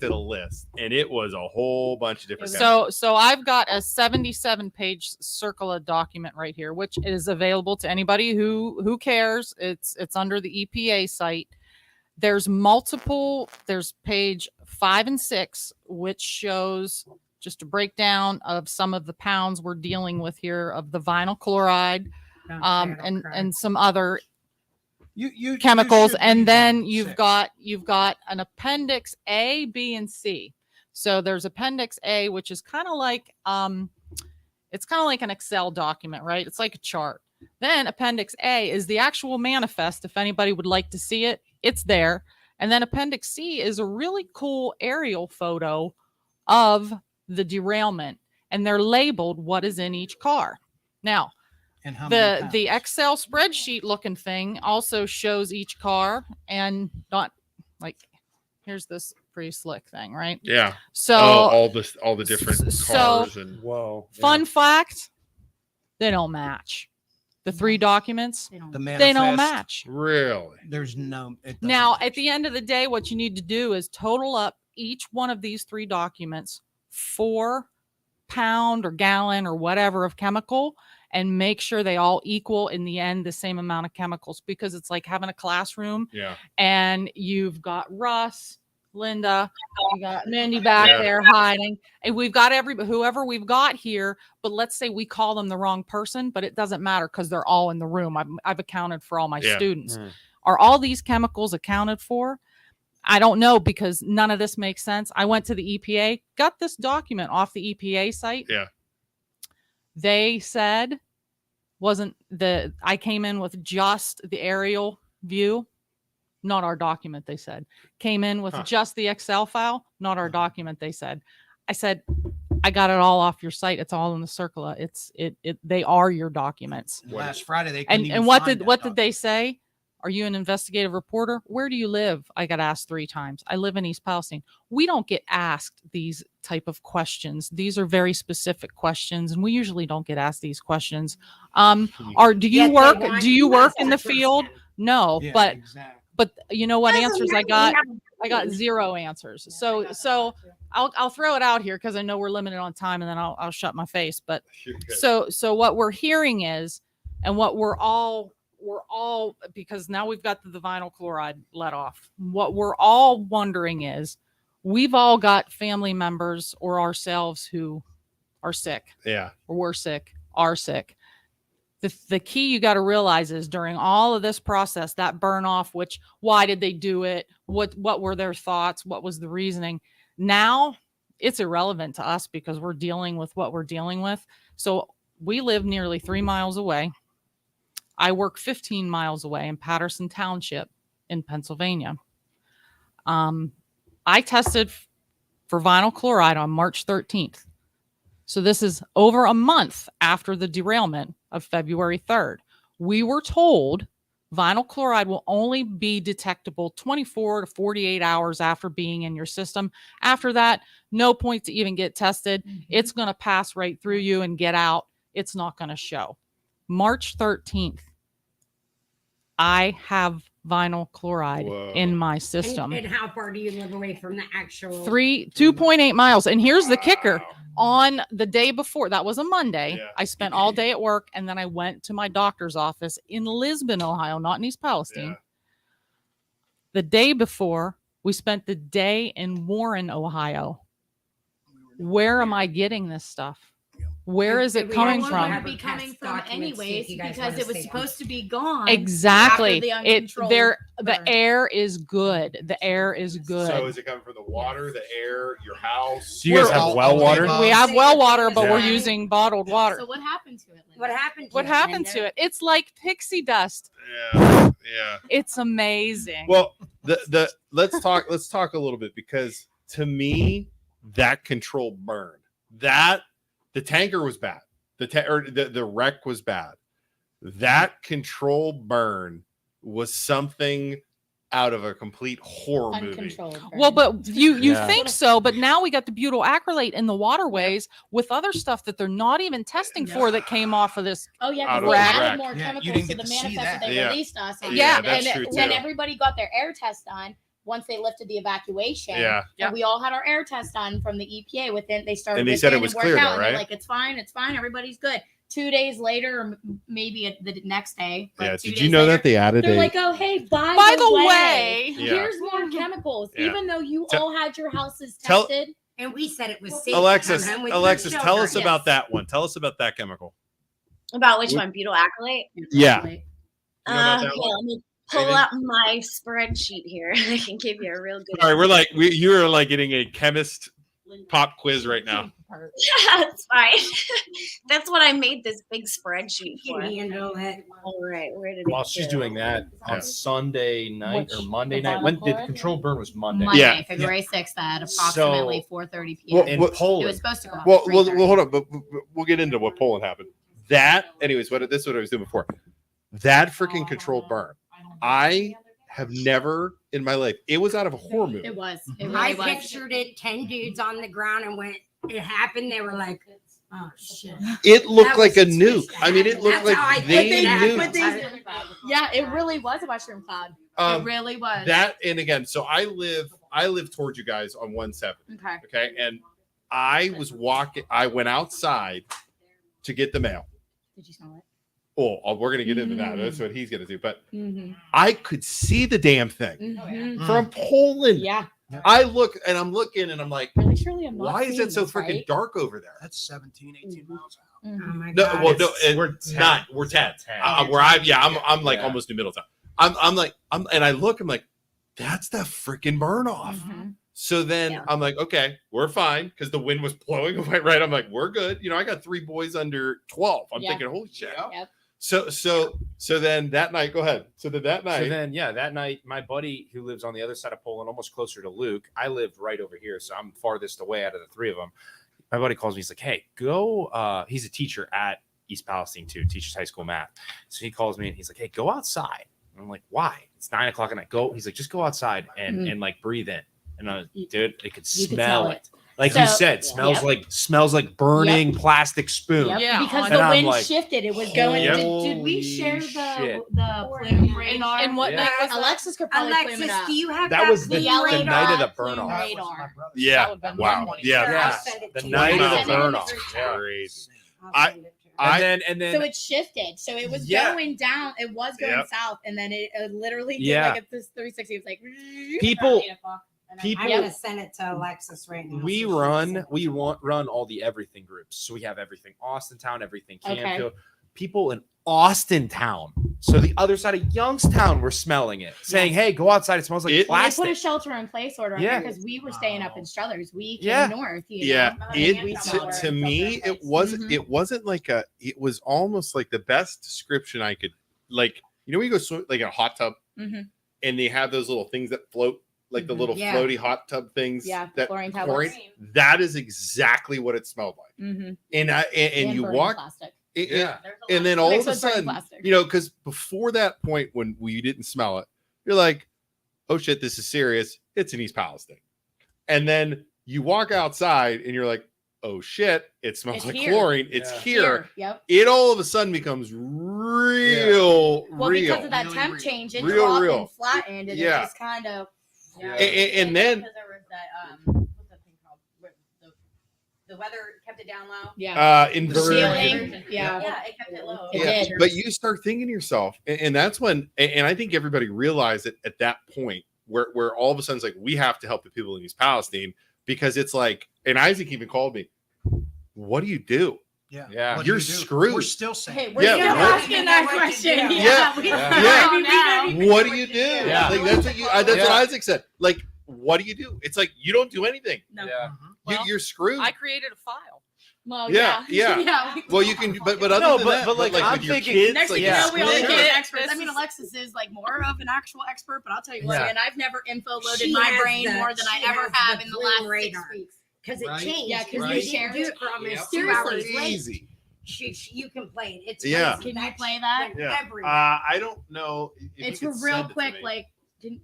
at a list, and it was a whole bunch of different. So I've got a 77-page Circula document right here, which is available to anybody who cares. It's under the EPA site. There's page 5 and 6, which shows just a breakdown of some of the pounds we're dealing with here of the vinyl chloride, Don't say it, I'll cry. and some other You chemicals. should And read then down you've 6. got an appendix A, B, and C. So there's appendix A, which is kind of like it's kind of like an Excel document, right? It's like a chart. Then appendix A is the actual manifest. If anybody would like to see it, it's there. And then appendix C is a really cool aerial photo of the derailment, and they're labeled what is in each car. Now, And how many the pounds? Excel spreadsheet looking thing also shows each car, and not like here's this pretty slick thing, right? Yeah. So all the different so- cars and Whoa. fun fact, they don't match. The 3 documents, They don't. The they don't manifest, match. really. There's no. It doesn't Now, match. at the end of the day, what you need to do is total up each one of these 3 documents, 4 pound or gallon or whatever of chemical, and make sure they all equal in the end the same amount of chemicals, because it's like having a classroom Yeah. and you've got Russ, Linda, you got Mindy back Yeah. there hiding, and we've got whoever we've got here. But let's say we call them the wrong person, but it doesn't matter because they're all in the room. I've accounted for all my Yeah. students. Mm. Are all these chemicals accounted for? I don't know, because none of this makes sense. I went to the EPA, got this document off the EPA site. Yeah. They said I came in with just the aerial view, not our document, they said. Came in with Huh. just the Excel file, not our document, they said. I said, I got it all off your site. It's all in the Circula. They are your documents. Last Friday they couldn't And even what find did that what did document. they say? Are you an investigative reporter? Where do you live? I got asked 3 times. I live in East Palestine. We don't get asked these type of questions. These are very specific questions, and we usually don't get asked these questions. Do Yet you they work? want Do you us work to in the trust field? them. No, Yeah, but exactly. you know what Doesn't answers I matter, we got? have I got 0 answers. So I'll throw it out here because I know we're limited on time, and then I'll shut my face. But so what we're hearing is, and what we're all because now we've got the vinyl chloride let off. What we're all wondering is, we've all got family members or ourselves who are sick, Yeah. or we're sick, are sick. The key you got to realize is during all of this process, that burn off, why did they do it? What were their thoughts? What was the reasoning? Now it's irrelevant to us because we're dealing with what we're dealing with. So we live nearly 3 miles away. I work 15 miles away in Patterson Township in Pennsylvania. I tested for vinyl chloride on March 13th. So this is over a month after the derailment of February 3rd. We were told vinyl chloride will only be detectable 24 to 48 hours after being in your system. After that, no point to even get tested. It's going to pass right through you and get out. It's not going to show. March 13th, I have vinyl chloride in my system. And how far do you live away from the actual 2.8 miles. And here's the kicker. On the day before, that was a Monday, I spent all day at work, and then I went to my doctor's office in Lisbon, Ohio, not in East Palestine. The day before, we spent the day in Warren, Ohio. Where am I getting this stuff? Where is it coming Where from? would it be coming from anyways? Because it was supposed to be gone. Exactly. after the It uncontrolled there. burn. The air is good. The air is good. So is it coming from the water, the air, your house? Do you guys have well water? We have well water, but we're Yeah. using bottled water. So what happened to it? Linda? What happened to What it, happened Linda? to it? It's like pixie dust. Yeah. It's amazing. Well, let's talk a little bit, because to me that controlled burn. That the tanker was bad. The wreck was bad. That control burn was something out of a complete horror movie. Uncontrolled burn. Well, but you Yeah. think so, but now we got the butyl acrylate in the waterways with other stuff that they're not even testing for that came off of this. Oh yeah, Out because of they wreck. added more Yeah, you chemicals didn't to get the to see manifest that that. they Yeah. released us. And Yeah, then, that's true, when too. everybody got their air test done, once they lifted the evacuation, Yeah. and we all had our air test done from the EPA. Within they started, And they said it within was worked clear, out, though, and they're right? like, it's fine, everybody's good. 2 days later, or maybe the next day. But Yeah. 2 Did days you know later, that they added they're a like, oh hey, by the way, Yeah. here's more chemicals, Yeah. even though you Tell- all had your houses tell- tested. And we said it was safe. Alexis, to come home with Alexis, your tell us children. about that one. Tell us about that chemical. About which What- one? Butyl acrylate? Yeah. Exactly. You know about that Okay, one? let me pull Anything? up my spreadsheet here. I can give you a real good. Sorry, we're like you are like getting a chemist pop quiz right now. Yeah, it's fine. That's what I made this big spreadsheet You for. can handle it. All right, where did While it she's go? doing that Yeah. on Sunday night Which- or Monday the night, when vinyl did the chloride? control burn was Monday? Monday, Yeah. February 6th at approximately 4:30 p.m. Well, In what- It was Poland. supposed to go. Well, hold on, but we'll get into what Poland happened. That, anyways, this is what I was doing before. That freaking controlled burn. I have never in my life. It was out of a horror movie. It was. It I really was. pictured it 10 dudes on the ground, and when it happened, they were like, oh shit. It looked That like a was nuke. suspicious. I mean, it looked That's how I like think they it happened. knew. Yeah, it really was a mushroom cloud. It really was. That, and again, so I live towards you guys on 170. Okay. Okay, and I went outside to get the mail. Did you smell it? Oh, we're gonna get into that. That's what he's gonna do. But Mm-hmm. I could see the damn thing Mm-hmm. from Poland. Yeah. I look and I'm looking and I'm like, Really, surely I'm not why is seeing it so this, freaking right? dark over there? That's 17, 18 miles out. Oh Mhm. my No, God. well, no, We're 10. we're 10. 10. I'm like Yeah. almost in Middletown. I'm like, and I look, I'm like, that's the freaking burn off. Mhm. So then Yeah. I'm like, okay, we're fine because the wind was blowing away, right? I'm like, we're good. You know, I got 3 boys under 12. I'm Yeah. thinking, holy shit. Yep. So then that night, go ahead. So then that night, So then, yeah, that night, my buddy who lives on the other side of Poland, almost closer to Luke, I lived right over here, so I'm farthest away out of the three of them. My buddy calls me. He's like, "Hey, go." He's a teacher at East Palestine too, teaches high school math. So he calls me and he's like, "Hey, go outside." And I'm like, "Why?" It's 9 o'clock at night. Go. He's like, "Just go outside and like breathe in." And I, dude, it could You could smell smell it. it. Like So- you said, smells Yep. like burning plastic spoon. Yep. Yeah, Because and the I'm wind like, shifted. It was going. Yep. Did we Holy share shit. the plume radar? And what Yeah. night was Alexis could probably plume Alexis, it up. do you have That was the plume yellow night radar? of the plume burn off. That was my radar. brother's. yeah, That would've been wow, Monday. yeah, Sure, I'll Yes. send it The to you. night of Send the it in burn the off. group Yeah. crazy. I'll I- send it to you. And then So it shifted. So it was Yeah. going down. It was going Yep. south, and then it literally did Yeah. like this 360. It was like People- 8 o'clock. And then- people- I'm gonna send it to Alexis right now. we so she can run send it we to you. run all the everything groups. So we have everything Austin Town, everything Okay. Canfield. people in Austin town, so the other side of Youngstown, were smelling it, saying, "Hey, go outside. It smells like They plastic." put a shelter in place order on Yeah. because we were staying up in Struthers. We came Yeah. north. Yeah, We to me it wasn't like it was almost like the best description I could, like, you know, when you go swim like in a hot tub Mhm. and they have those little things that float, like the little Yeah. floaty hot tub things. Yeah, that chlorine tablets. that is exactly what it smelled like. Mhm. And you burning walk plastic. and then all Mixed of a with burning sudden, plastic. you know, because before that point when we didn't smell it, you're like, oh shit, this is serious. It's in East Palestine. And then you walk outside and you're like, oh shit, it smells It's like here. chlorine. It's here. Yep. It all of a sudden becomes real, Well, real. because of that temp change, it Real, dropped real. and flattened, and Yeah. it just kind of. And then because there was that what's that thing called? Where the weather kept it down low. inverted. Yeah, it kept it low. Yeah, but you start thinking to yourself, and that's when, and I think everybody realized it at that point where all of a sudden it's like, we have to help the people in East Palestine, because it's like, and Isaac even called me, what do you do? Yeah. What do You're you do? screwed. We're still saying. Hey, we're Yeah, still what- asking that question. What do you do? Yeah. Like, that's what Isaac said. Like, what do you do? It's like, you don't do anything. No. Yeah. Well, You're screwed. I created a file. Well, Yeah. Well, you can, but other No, than but- that, but, like, like I'm with your thinking- kids, Next like, thing you know, we all Sure. became experts. I This mean, is- Alexis is like more of an actual expert, but I'll tell you what, Yeah. man, I've never info loaded She my has brain the- more than I she ever has have the in the blue last radar. 6 weeks. Because it Right. changed. Yeah, 'cause They you didn't shared do it. it for almost 2 Seriously, hours it's late. easy. You can play it. It's Yeah. crazy. Can you That play shit that? went Yeah. everywhere. I don't know. if you It's could a send real it to quick, me. like, didn't,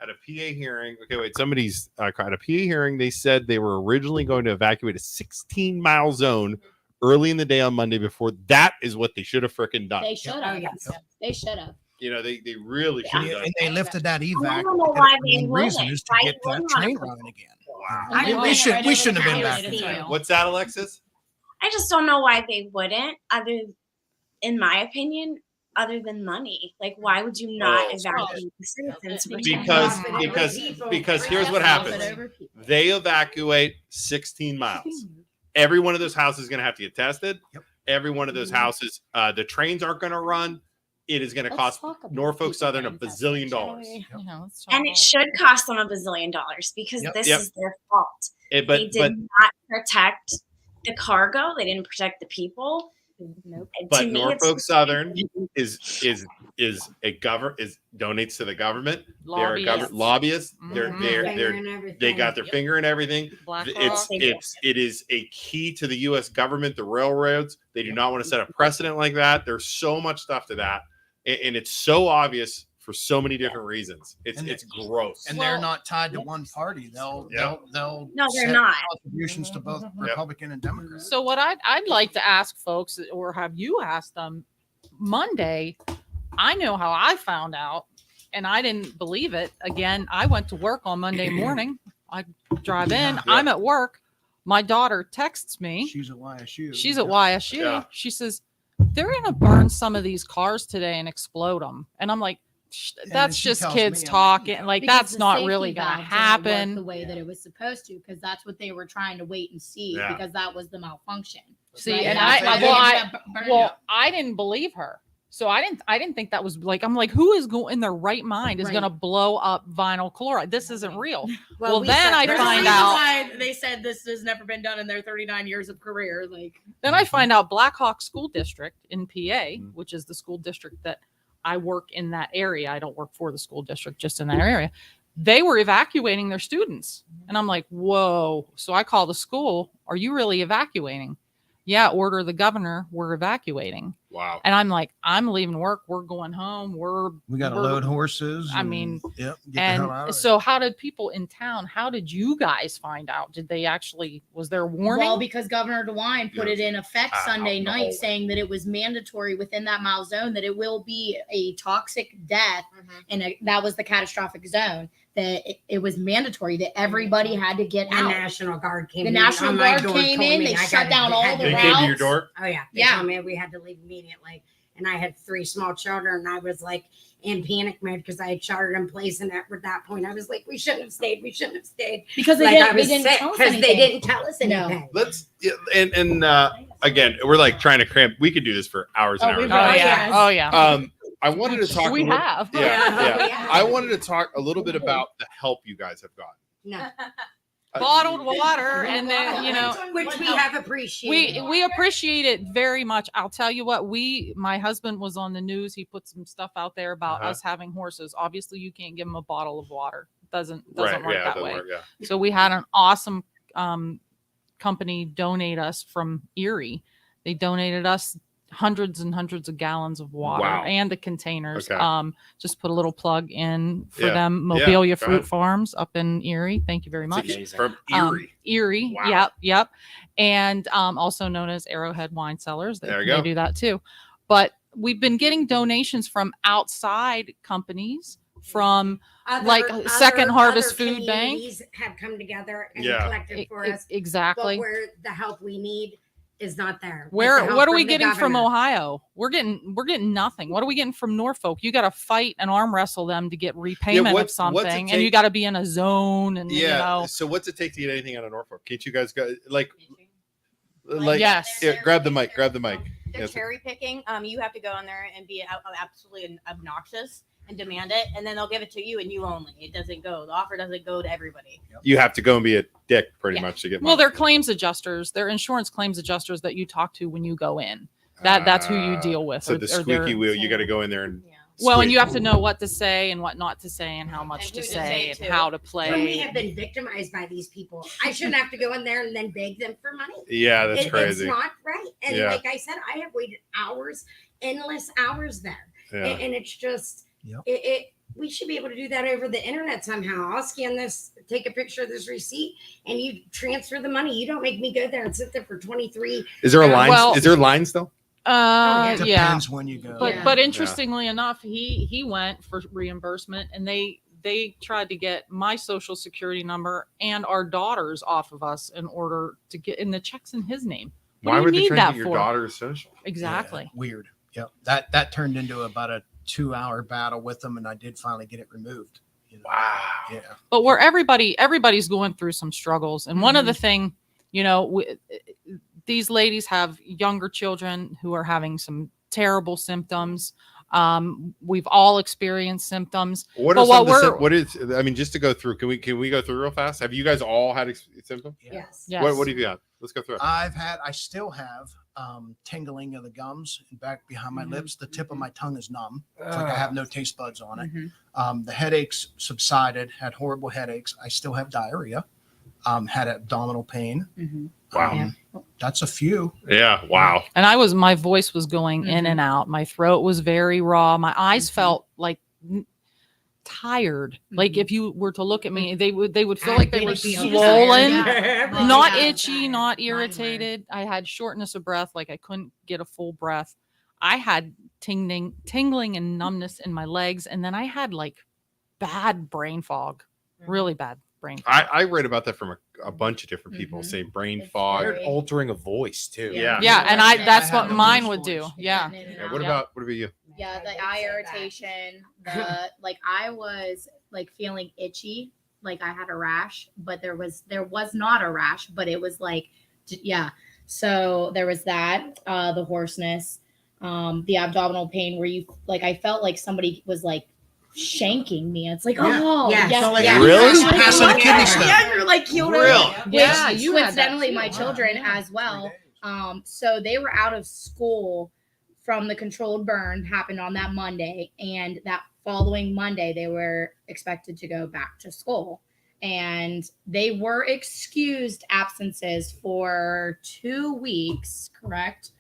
At a PA hearing. Okay, wait. Somebody's at a PA hearing. They said they were originally going to evacuate a 16-mile zone early in the day on Monday. Before that is what they should have freaking done. they should have. yes. They should have. You know, they really should have Yeah, done. and they lifted that evac. I don't know why and the they main reason wouldn't. is to Why get you that wouldn't wanna train put- running again. Wow. And they We went should- right we over shouldn't the have been highway back to there. Toledo. What's that, Alexis? I just don't know why they wouldn't, in my opinion, other than money. Like, why would you not Oh. evacuate the citizens? Because here's what happens. They evacuate 16 miles. Every one of those houses is going to have to get tested. Yep. Every one of those houses, the trains aren't going to run. It is going to cost Norfolk Southern $1 bazillion. And it should cost them $1 bazillion because Yep. this Yep. is their fault. They But did not protect the cargo. They didn't protect the people. Nope. To but me, Norfolk it's- Southern is donates to the government. They're a government lobbyists. They got their finger in everything. It is a key to the U.S. government, the railroads. They do not want to set a precedent like that. There's so much stuff to that, and it's so obvious for so many different reasons. It's gross. And they're not tied to one party. They'll No, they're set not. contributions to both Republican and Democrat. So what I'd like to ask folks, or have you ask them, Monday, I know how I found out, and I didn't believe it. Again, I went to work on Monday morning. I drive in. Yeah. I'm at work. My daughter texts me. She's at YSU. She's at YSU. Yeah. She says, they're going to burn some of these cars today and explode them. And I'm like, And that's she just tells kids me, I'm talking. Like, Because that's the not safety really going to valve didn't work happen. the way that it was supposed to, because that's what they were trying to wait and see, Yeah. because that was the malfunction. See, Right? and That's why they ended up burning it. I didn't believe her. So I didn't think that was like, I'm like, who is going in their right mind is Right. going to blow up vinyl chloride? This isn't real. Well, Well, then I There's a find reason out. why they said this has never been done in their 39 years of career. Like, Then I find out Black Hawk School District in PA, which is the school district that I work in that area. I don't work for the school district, just in that area. They were evacuating their students. And I'm like, whoa. So I call the school. Are you really evacuating? Yeah, order the governor. We're evacuating. Wow. And I'm like, I'm leaving work. We're going home. We got to we're- load horses. I and- mean, yep. Get the hell out and of so how did people in town, how did you guys find out? Did they actually, was there a warning? well, because Governor DeWine put it in effect Sunday the night, whole- saying that it was mandatory within that mile zone that it will be a toxic death, and that was the catastrophic zone. That it was mandatory that everybody had to get The out. National Guard came The in. National on my Guard door, came told in, me they I shut gotta- down had all to the They leave. came to your routes. door. Oh yeah, they Yeah. told me we had to leave immediately. and I had 3 small children, and I was like in panic mode because I had sheltered in place, and at that point I was like, we shouldn't have stayed Because like I they was didn't sick tell us because they anything. didn't tell us No. anything. Let's again, we're like trying to cram. We could do this for hours and Oh, hours. we and will. hours. yes. Oh yeah. I wanted to talk. We a little- have. Yeah. I wanted to talk a little bit about the help you guys have gotten. No. Bottled water, and then Which we have appreciated. we appreciate it very much. I'll tell you what, my husband was on the news. He put some stuff out there about us having horses. Obviously, you can't give them a bottle of water. Doesn't work that doesn't way. work, yeah. So we had an awesome company donate us from Erie. They donated us hundreds and hundreds of gallons of water Wow. and the containers. Okay. Just put a little plug in for Yeah. them. Yeah, Mobilia go Fruit ahead. Farms up in Erie. Thank you very much. amazing. From Erie. Erie. Wow. Yep. And also known as Arrowhead Wine Cellars. There you They go. do that too. But we've been getting donations from outside companies, from like Second Harvest Food Bank. communities have come together and Yeah. collected for us. Exactly. But where the help we need is not there. Like Where the help what are we from the getting from governor. Ohio? We're getting nothing. What are we getting from Norfolk? You got to fight and arm wrestle them to get repayment of what's it something, and you take- got to be in a zone. And Yeah. So what's it take to get anything out of Norfolk? Can't you guys go like Yes. Yeah, grab the mic. Grab the mic. They're Yes. cherry picking. You have to go in there and be absolutely obnoxious and demand it, and then they'll give it to you and you only. It doesn't go. The offer doesn't go to everybody. You have to go and be a dick pretty Yeah. much to get Well, money. they're claims adjusters. They're insurance claims adjusters that you talk to when you go in. That's who you deal with. So or- the or they're- squeaky wheel, you got to go in there and Well, and squeak. you have to know what to say and what not to say and how much And to who to say say and to. how to When we play. have been victimized by these people, I shouldn't have to go in there and then beg them for money. Yeah, that's It's crazy. not right. And Yeah. like I said, I have waited hours, endless hours there. Yeah. And it's just, Yep. we should be able to do that over the internet somehow. I'll scan this, take a picture of this receipt, and you transfer the money. You don't make me go there and sit there for 23. Is there a line? Well- Is there lines though? Yeah. Depends when you go. But Yeah. but interestingly enough, he went for reimbursement, and they tried to get my social security number and our daughters off of us in order to get in the checks in his name. What Why do you would they need try to that get your for? daughter's social? Exactly. Yeah, weird. Yep. That turned into about a 2-hour battle with them, and I did finally get it removed. You know? Wow. Yeah. But where everybody's going through some struggles, and one of the thing, these ladies have younger children who are having some terrible symptoms. We've all experienced symptoms. What But are what some of the, we're- what is? I mean, just to go through, can we go through real fast? Have you guys all had symptoms? Yes. Yes. What have you got? Let's go through it. I still have tingling of the gums and back behind my Mhm. lips. The tip of my tongue is numb. It's like I have no taste buds on it. Mhm. The headaches subsided, had horrible headaches. I still have diarrhea, had abdominal pain. Wow. That's a few. Yeah. Wow. And my voice was going in and out. My throat was very raw. My eyes felt like tired. Like if you were to look at me, they would feel like they were swollen, not itchy, not irritated. I had shortness of breath, like I couldn't get a full breath. I had tingling and numbness in my legs, and then I had like bad brain fog, really bad brain fog. I read about that from a bunch of different people saying brain fog. They're altering a voice too. Yeah. Yeah, and that's I what have mine no would do. voice. Yeah. Yeah, what about you? Yeah, the eye irritation, like I was like feeling itchy, like I had a rash, but there was not a rash, but it was like, yeah. So there was that, the hoarseness, the abdominal pain where you like, I felt like somebody was like shanking me. It's like, oh, Yeah. yes, So, like, yes. Really? Passing a kidney stone. Yeah, you're like healed. Really? Yeah, Which you had that coincidentally too. my children as well. So they were out of school from the controlled burn happened on that Monday, and that following Monday they were expected to go back to school, and they were excused absences for 2 weeks, correct?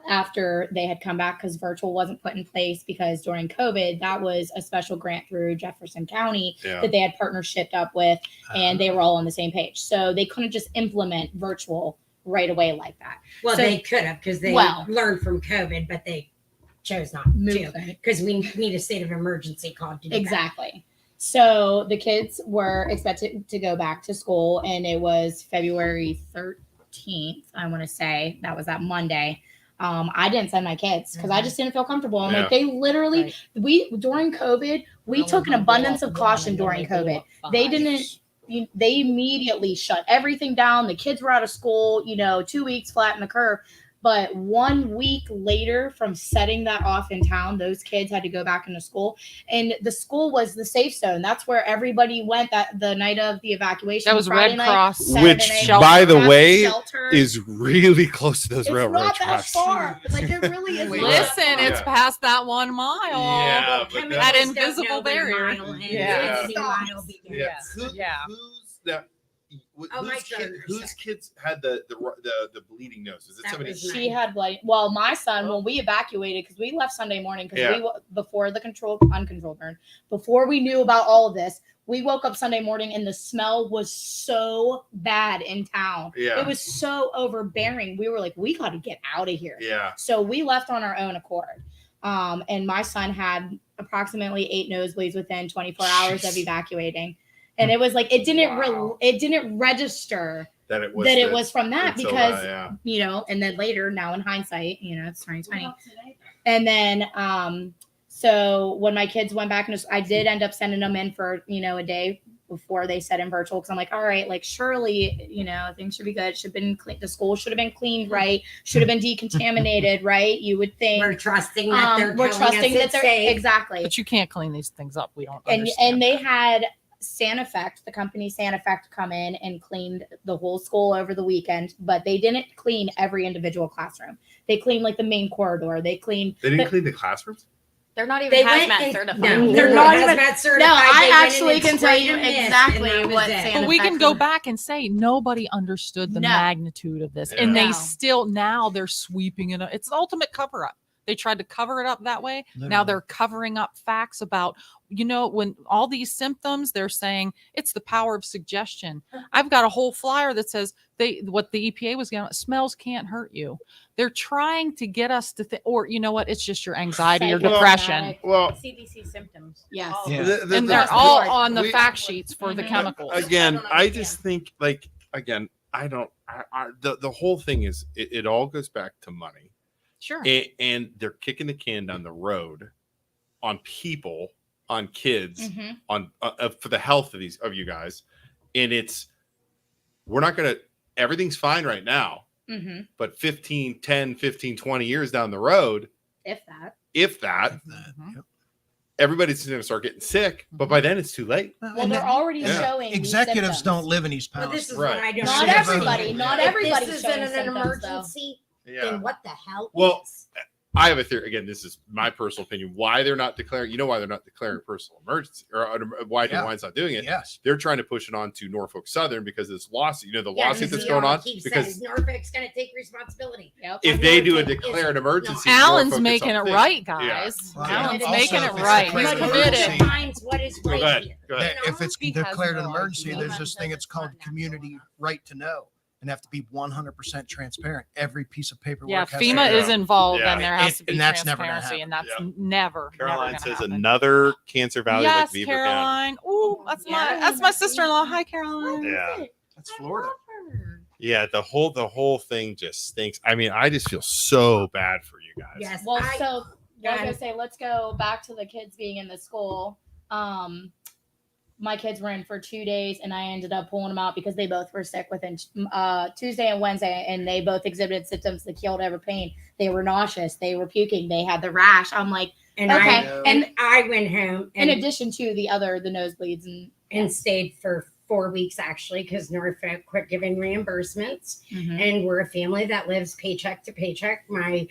After they had come back, because virtual wasn't put in place, because during COVID that was a special grant through Jefferson County that they had partnershiped up with, and they were all on the same page, so they couldn't just implement virtual right away like that. Well, So- they could have because they learned from COVID, but they chose not to because we need a state of emergency called to do that. Exactly. So the kids were expected to go back to school, and it was February 13th, I want to say. That was that Monday. I didn't send my kids because I just didn't feel comfortable. I'm like, Yeah. they literally, during COVID, we took an abundance of caution during COVID. They didn't, they immediately shut everything down. The kids were out of school, 2 weeks flat in the curve. But 1 week later from setting that off in town, those kids had to go back into school. And the school was the safe zone. That's where everybody went the night of the evacuation. That was Friday Red night, Cross. Saturday Which, night, by the have way, shelters. is really close to those It's railroad not that tracks. far. Like, it really is. Listen, it's Yeah. past that 1 mile. Yeah, but That invisible barrier. Yeah. Yeah. Whose kids had the bleeding nose? Is it somebody? She had my son, when we evacuated, because we left Sunday morning, because before the uncontrolled burn, before we knew about all of this, we woke up Sunday morning and the smell was so bad in town. Yeah. It was so overbearing. We were like, we got to get out of here. Yeah. So we left on our own accord. And my son had approximately 8 nosebleeds within 24 hours of evacuating. And it was like, it didn't register that it was from that because, and then later, now in hindsight, it's 2020. And then, so when my kids went back, I did end up sending them in for, a day before they set in virtual. Cause I'm like, all right, like surely, things should be good. Should have been clean. The school should have been cleaned, right? Should have been decontaminated, right? You would think We're trusting that they're safe. Exactly. But you can't clean these things up. We don't And understand. they had the company Saneffect come in and cleaned the whole school over the weekend, but they didn't clean every individual classroom. They cleaned like the main corridor. They didn't clean the classrooms? They're not even They hazmat went certified. No, They're not even hazmat certified. No, I They went in actually and can tell sprayed you and mist, exactly and that was what it. But we can go Saneffect- back and say nobody understood the No. magnitude of this. Yeah. And they No. still, now they're sweeping it up. It's the ultimate cover up. They tried to cover it up that way. Now Literally. they're covering up facts about, when all these symptoms, they're saying it's the power of suggestion. I've got a whole flyer that says what the EPA was going, smells can't hurt you. They're trying to get us to think, or it's just your anxiety or depression. Well, CDC symptoms. Yes. All Yeah. of it. And they're all on the fact sheets for the Mhm. chemicals. Again, don't I understand. just think the whole thing is it all goes back to money. Sure. And they're kicking the can down the road on people, on kids, Mhm. on for the health of you guys. And we're not going to, everything's fine right now, Mhm. but 10, 15, 20 years down the road, If that. if that, Yep. everybody's going to start getting sick, but by then it's too late. Well, And they're then already Yeah. showing these executives symptoms. don't live in East Well, Palestine. this is Right. what I don't Not understand. everybody. Not If everybody's this showing isn't an symptoms, though. emergency, Yeah. then what the hell Well, is? I have a theory. Again, this is my personal opinion. Why they're not declaring, why they're not declaring a personal emergency, or why Yeah. DeWine's not doing it. Yes. They're trying to push it on to Norfolk Southern because of this lawsuit. The Yeah, lawsuit this that's is going all on. he keeps Because saying, Norfolk's going to take responsibility. Yep. if they do a Norfolk is- declared emergency, Alan's Norfolk making it gets something. right, Yeah. guys. Well, Alan's also, making if it it's right. declared He's an committed. emergency- Defines what is Go right ahead. here. Go ahead. If it's He has declared an no emergency, idea. there's this thing it's called community right to know, and have to be 100% transparent. Every piece of paperwork. Yeah, has to FEMA be- is involved, Yeah. and there has to be And that's never gonna transparency, and that's happen. never. Caroline never says gonna happen. another Cancer Valley Yes, like Beaver County. Caroline. Ooh, that's my sister-in-law. Hi, Caroline. Yeah. That's Florida. Yeah. The whole thing just stinks. I mean, I just feel so bad for you guys. Yes. Well, I- so I was ahead. gonna say, let's go back to the kids being in the school. My kids were in for 2 days, and I ended up pulling them out because they both were sick within Tuesday and Wednesday, and they both exhibited symptoms that killed over pain. They were nauseous, they were puking, they had the rash. I'm like, and okay. and I went home in and, addition to the nosebleeds and stayed for 4 weeks actually because Norfolk quit giving reimbursements. Mhm. And we're a family that lives paycheck to paycheck. My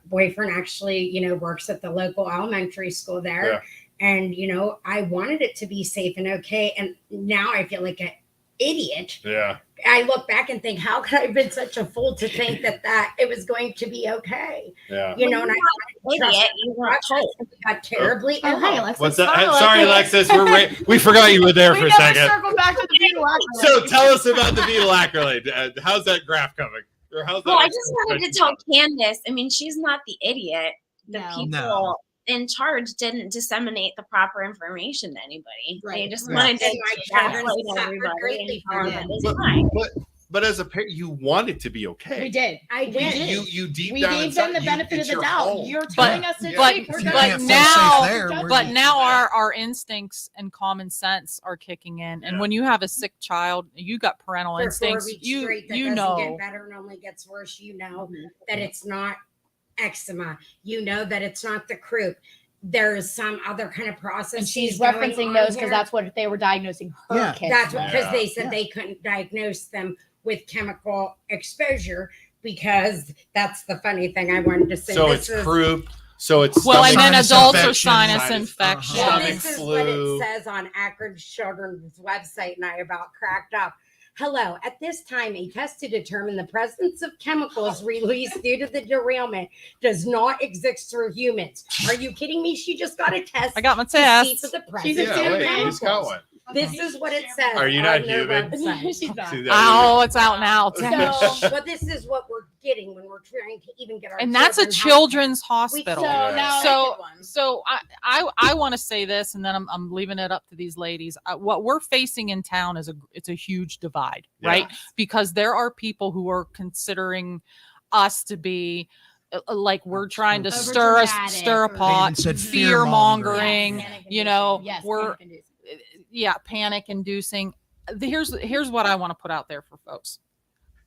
boyfriend actually, works at the local elementary school there. Yeah. And, I wanted it to be safe and okay. And now I feel like an idiot. Yeah. I look back and think, how could I have been such a fool to think that it was going to be okay? Yeah. And I Idiot, you weren't told. got terribly Oh, ill. hey, Alexis. What's that? Hi, Sorry, Alexis. We forgot you were there We for a never second. circled back to the beetle accolade. So tell us about the beetle accolade. How's that graph coming? Or how's that? Well, I just wanted to tell Candace, I mean, she's not the idiot. The No. people No. in charge didn't disseminate the proper information to anybody. They Right. just Right. wanted to And my children gaslight suffered everybody greatly and tell from them it. that it's fine. But but as a parent, you want it to be okay. We did. I did. You deep We down gave inside, them the benefit of it's the your doubt. home. You're telling us it's but, safe. We're you gonna can't feel now, safe there, where but do you- now our instincts and common sense are kicking in. And when you have a sick child, you got parental For 4 instincts. weeks You straight, that you doesn't know. get better and only gets worse. You know that it's not eczema. You know that it's not the croup. There is some other kind of process. And she's referencing those because that's what they were diagnosing her kids. That's with. because they said they couldn't diagnose them with chemical exposure, because that's the funny thing I wanted to say. So This it's is- croup. So it's Well, and then stomach adults are infection, sinus infection. Well, stomach this is flu. what it says on Akron's Children's website, and I about cracked up. Hello, at this time, a test to determine the presence of chemicals released due to the derailment does not exist through humans. Are you kidding me? She just got a test. I got my to see test. for the She's presence a of human. He's got chemicals. one. This is what it says. Are you on not their human? website. She's not. See that? Oh, it's out now. So, but this is what we're getting when we're trying to even get our And that's a children children's healthcare. hospital. So now, So I want to say this, and then I'm leaving it up to these ladies. What we're facing in town is it's a huge divide, right? Because there are people who are considering us to be like we're trying to stir a pot, said fear mongering. Yes. You know, Yes, we're panic inducing. Here's what I want to put out there for folks.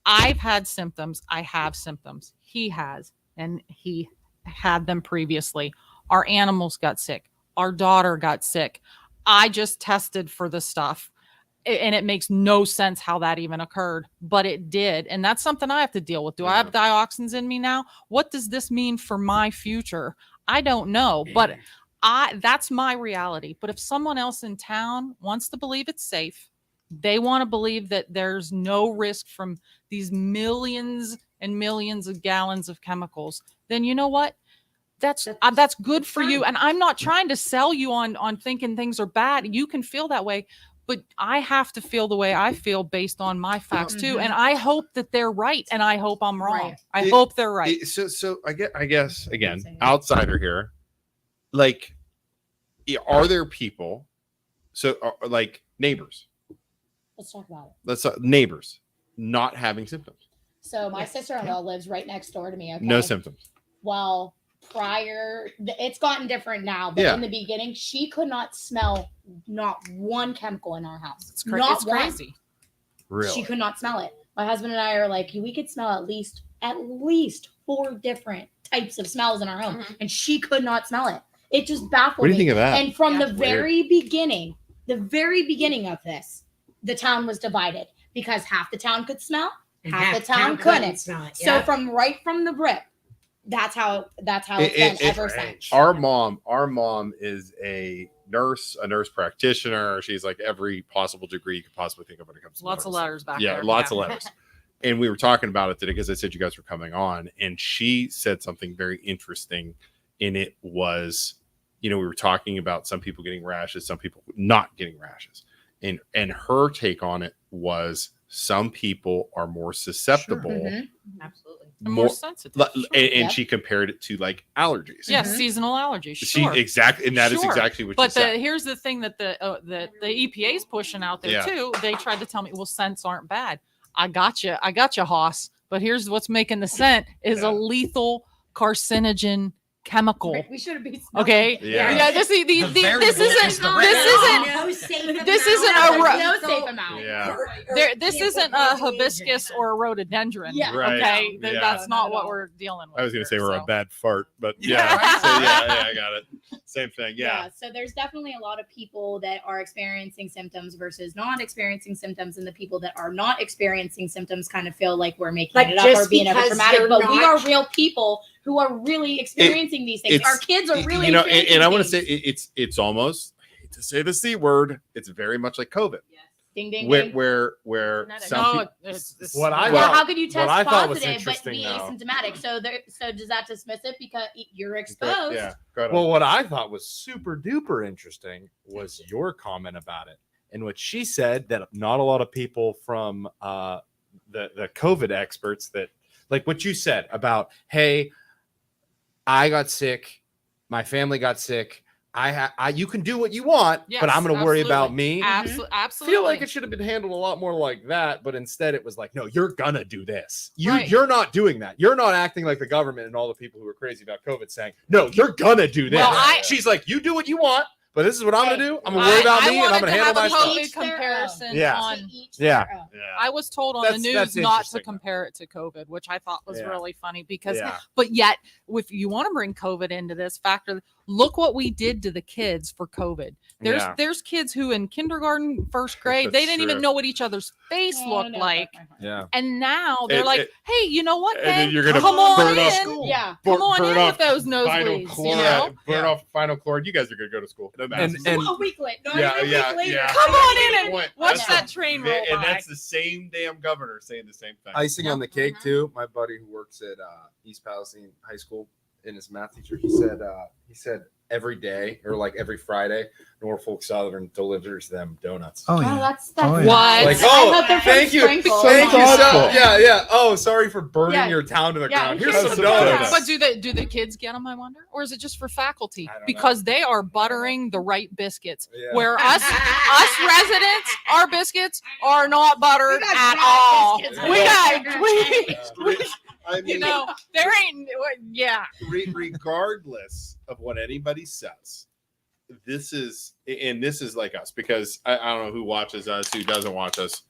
I've had symptoms. I have symptoms. He has, and he had them previously. Our animals got sick. Our daughter got sick. I just tested for the stuff, and it makes no sense how that even occurred, but it did. And that's something I have to deal with. Do I have dioxins in me now? What does this mean for my future? I don't know, but that's my reality. But if someone else in town wants to believe it's safe, they want to believe that there's no risk from these millions and millions of gallons of chemicals, then you know what? That's good for you. And I'm not trying to sell you on thinking things are bad. You can feel that way, but I have to feel the way I feel based on my facts too. And I hope that they're right, and I hope I'm wrong. I hope they're right. So I guess again, outsider here, like, are there people, like neighbors? Let's talk about it. Let's neighbors not having symptoms. So my sister-in-law lives right next door to me. Okay? No symptoms. Well, it's gotten different now, but in the beginning, she could not smell not one chemical in our house. It's Not one. crazy. Really? She could not smell it. My husband and I are like, we could smell at least 4 different types of smells in our home, and she could not smell it. It just baffled me. What do you think of that? And from the very beginning of this, the town was divided because half the town could smell, half the town couldn't. Smell it. So from the rip, that's how it's been ever since. Our mom is a nurse practitioner. She's like every possible degree you could possibly think of when it comes to Lots of letters back yeah, there. lots of letters. And we were talking about it today because I said you guys were coming on, and she said something very interesting. And it was, we were talking about some people getting rashes, some people not getting rashes. And her take on it was some people are more susceptible, Absolutely. More sensitive. And she compared it to like allergies. Yes, seasonal allergies. Sure. Exactly, and that is exactly what but she said. here's the thing that the EPA is pushing out there too. They tried to tell me, well, scents aren't bad. I got you, Hoss. But here's what's making the scent is a lethal carcinogen chemical. We should have been okay. Yeah. This isn't No safe amount. Yeah. This isn't a hibiscus or a rhododendron. Yeah. Right. Okay. Yeah. That's not what we're dealing with. I was going to say here, we're so. a bad fart, but yeah. So I got it. Same thing. Yeah. So there's definitely a lot of people that are experiencing symptoms versus not experiencing symptoms, and the people that are not experiencing symptoms kind of feel like we're making it up or being over dramatic. But we are real people who are really experiencing these things. Our kids are really experiencing and I want to things. say it's almost, I hate to say the C word, it's very much like COVID. Ding, ding, Where ding. where some people, it's What I Well, thought- how could you test what I thought was positive but interesting, be though- asymptomatic? So does that dismiss it because you're exposed? yeah. Go ahead. Well, what I thought was super duper interesting was your comment about it, and what she said that not a lot of people from the COVID experts that, like what you said about, hey, I got sick, my family got sick, you can do what you want, Yes, but I'm going to worry about absolutely. me. Absolutely. Feel like it should have been handled a lot more like that, but instead it was like, no, you're gonna do this. Right. You're not doing that. You're not acting like the government and all the people who are crazy about COVID saying, no, you're gonna do this. Well, She's like, you do what you want, but this is what I'm gonna do. I'm gonna worry about me, and I'm gonna handle my stuff. stuff. COVID comparison Yeah. on. Yeah. I was told on That's the news not to interesting. compare it to COVID, which I thought was Yeah. really funny because, Yeah. but yet, if you want to bring COVID into this factor, look what we did to the kids for COVID. There's kids who in kindergarten, first grade, they didn't even know what each other's face looked like. Yeah. And now they're And- like, and- hey, you know what, and then gang? you're gonna come on burn in. off- Yeah. Come on burn in off with those Final nosebleeds. cord, You know? burn off final cord. You guys are gonna go to school. No matter. And A week late. Not Yeah, even a yeah, week later. yeah. Come on in and Point. watch That's that the- train roll and by. that's the same damn governor saying the same thing. Icing on the cake too. My buddy who works at East Palestine High School, and his math teacher, he said every day or like every Friday, Norfolk Southern delivers them donuts. Oh Oh, yeah. that's Oh, yeah. What? Like, I thought they're from thank you, Sprinkles. thank you. thoughtful. Yeah. Oh, sorry for burning Yeah. your town to the Yeah, ground. here's Here's some some donuts. donuts. But do the kids get them? I wonder, or is it just for faculty? I don't know. Because they are buttering the right biscuits. Yeah. Where us residents, our biscuits are not buttered We got at bad all. biscuits. We I you mean, know, there ain't. Yeah. regardless of what anybody says, this is like us, because I don't know who watches us, who doesn't watch us.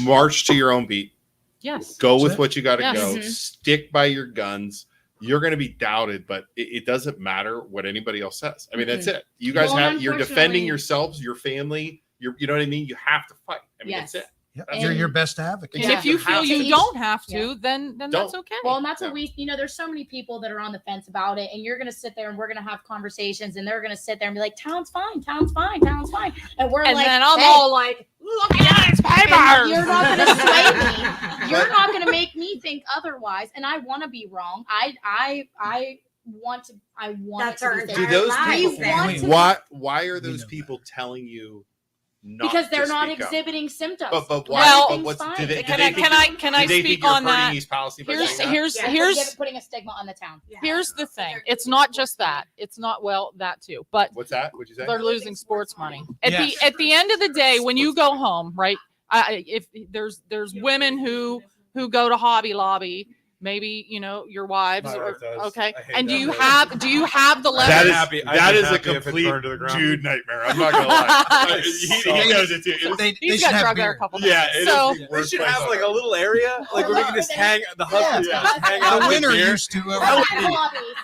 March to your own beat. Yes. Go That's with it. what you got to Yes. go. Mhm. Stick by your guns. You're going to be doubted, but it doesn't matter what anybody else says. I mean, that's it. You guys Well, you're defending unfortunately- yourselves, your family. You know what I mean? You have to fight. I mean, Yes. that's it. Yep. And- You're your best advocate. And if you have feel to. you Each- don't have to, then that's Don't. okay. Well, and that's Yeah. what there's so many people that are on the fence about it, and you're going to sit there and we're going to have conversations, and they're going to sit there and be like, town's fine, town's fine, town's fine. And we're and like, then I'm hey, all like, look at this paper. and you're not going to sway me. You're not going to make me think otherwise. And I want to be wrong. I want to. I want That's it to our be entire fair. Do those lives We people? then. want to Why are We those know people telling you not because they're to not speak up? exhibiting symptoms. But why? Well, but what's, do they, Can do I they think can I you're- can I do they speak think you're on hurting that? East Palestine by Here's saying that? here's Yeah, here's putting a stigma on the town. here's the thing. It's not just that. It's not that too. But What's that? What'd you say? they're losing sports money. At Yes. the end of the day, when you go home, right? If there's women who go to Hobby Lobby, maybe your wives, My or wife does. okay. I hate And do that you lady. have the That leverage? is happy- I'd that be is a happy if it complete burned to the ground. Jude nightmare. I'm not gonna lie. he knows it too. It's- They He's should got have drug there beer. a couple yeah, times. it So is the We worst should place have on like a earth. little area, like where we can just hang. The husbands Yeah. can just hang The out with winter beer. used to. That would be-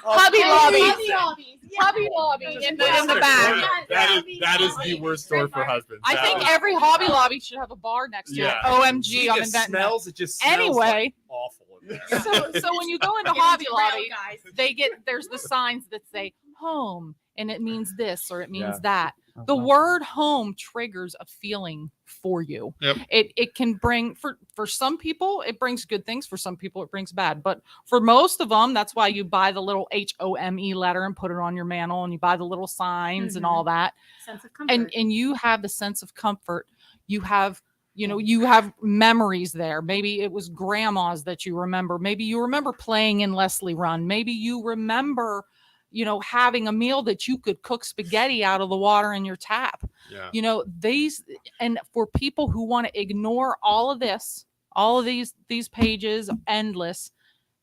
Hobby Lobby. Yeah. Hobby Lobby in the Perfect. back. That is the worst store for husbands. I That think is- every Hobby Lobby should have a bar next to it. Yeah. OMG, I'm It inventing that. smells. It just smells Anyway. like awful in there. So when you go into Hobby Lobby, there's the signs that say home, and it means this or it means Yeah. that. The word home triggers a feeling for you. Yep. It can bring for some people it brings good things, for some people it brings bad, but for most of them, that's why you buy the little HOME letter and put it on your mantle, and you buy the little signs and all that. Sense of comfort. And you have the sense of comfort. You have you have memories there. Maybe it was grandma's that you remember. Maybe you remember playing in Leslie Run. Maybe you remember having a meal that you could cook spaghetti out of the water in your tap. Yeah. And for people who want to ignore all of this, all of these pages, endless,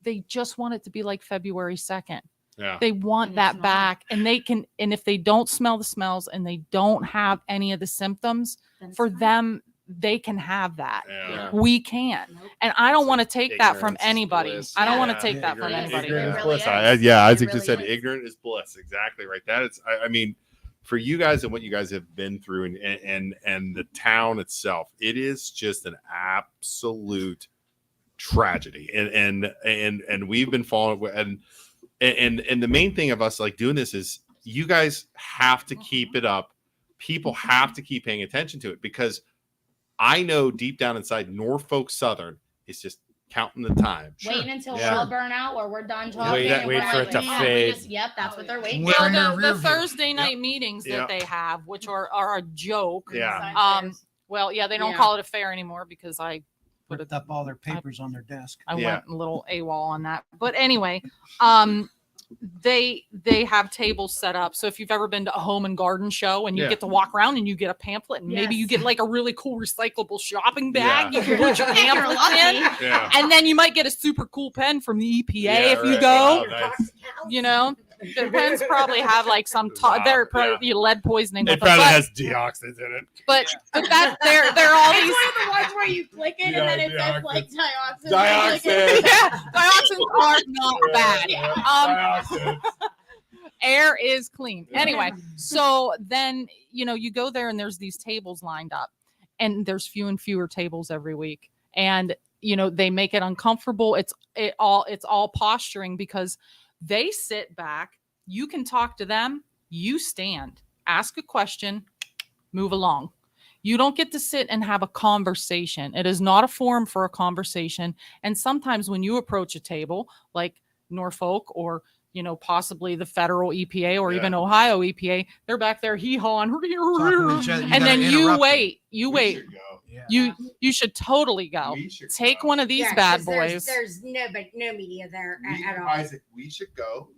they just want it to be like February 2nd. Yeah. They want And that it's not. back, and if they don't smell the smells and they don't have any of the symptoms, Then it's for fine. them, they can have that. Yeah. We can. Nope. And I don't want to take that from Ignorance is anybody. bliss. I don't want to Yeah. take that from Ignorance- anybody. Ignorant is It really bliss. is. Yeah, It Isaac just really said is. ignorant is bliss. Exactly right. That is, I mean, for you guys and what you guys have been through and the town itself, it is just an absolute tragedy. And we've been following and the main thing of us like doing this is you guys have to keep it up. People have to keep paying attention to it, because I know deep down inside Norfolk Southern is just counting the time. Waiting until Yeah. we're all burnt out or we're done talking. Wait- and wait we're for like, it to "Man, we fade." just-" Yep, that's what they're waiting We're for. in our the rear view. Thursday night meetings that Yep. they have, which are a joke. Yeah. Well, yeah, they don't Yeah. call it a fair anymore because I put Put up all their papers on their desk. I Yeah. went a little AWOL on that. But anyway, they have tables set up. So if you've ever been to a home and garden show and you Yeah. get to walk around and you get a pamphlet and maybe you get like a really cool recyclable shopping bag, you can put your pamphlet in, Yeah. and then you might get a super cool pen from the EPA Yeah, if you right. go. Wow, nice. You know, the pens probably have like some they're probably lead poisoning. It with them, probably but- has deoxins in it. But that there are all It's these. one of the ones where you click it Yeah, and then it says dioxin. like dioxin. Dioxin. Yeah, dioxins are not bad. Dioxins. Air is clean. Anyway, so then you go there and there's these tables lined up, and there's fewer and fewer tables every week, and they make it uncomfortable. It's all posturing because they sit back. You can talk to them. You stand, ask a question, move along. You don't get to sit and have a conversation. It is not a forum for a conversation. And sometimes when you approach a table like Norfolk or possibly the federal EPA or even Ohio EPA, they're back there hee-hawing, and then you wait. You should totally go. Take one of these bad 'cause boys. There's no media there at all. Isaac, we should go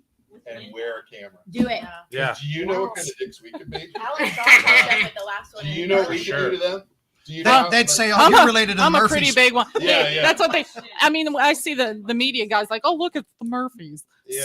and wear a camera. Do it. Yeah. Do you know what kind of dicks we could make? Alex talked with the last one. Do you know what we could do to them? Do you They'd say, "Oh, you're related to I'm Murphys." a pretty big one. Yeah, yeah. That's what they. I mean, I see the media guys like, "Oh, look, it's the Murphys." Yeah.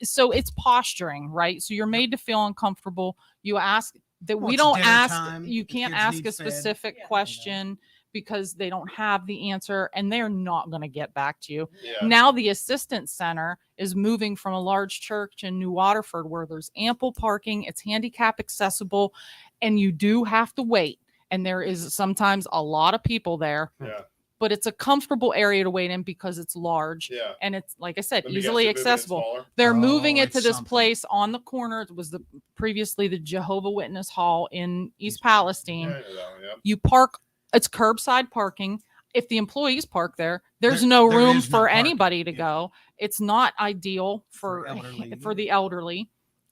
So it's posturing, right? So you're made to feel uncomfortable. You ask that Well, we it's don't dinner ask. time, You the can't kids ask need a fed. specific question because they don't have the answer and they're not going to get back to you. Yeah. Now the assistance center is moving from a large church in New Waterford where there's ample parking, it's handicap accessible, and you do have to wait. And there is sometimes a lot of people there. Yeah. But it's a comfortable area to wait in because it's large. Yeah. And it's, like I said, Let me guess, easily they're moving it accessible. smaller? They're Oh, moving it to it's this something. place on the corner. It was previously the Jehovah Witness Hall in East Palestine. Yeah, I know that one, yeah. You park, it's curbside parking. If the employees park there's There no is room no for parking. anybody to Yeah. go. It's not ideal For for elderly. for the elderly.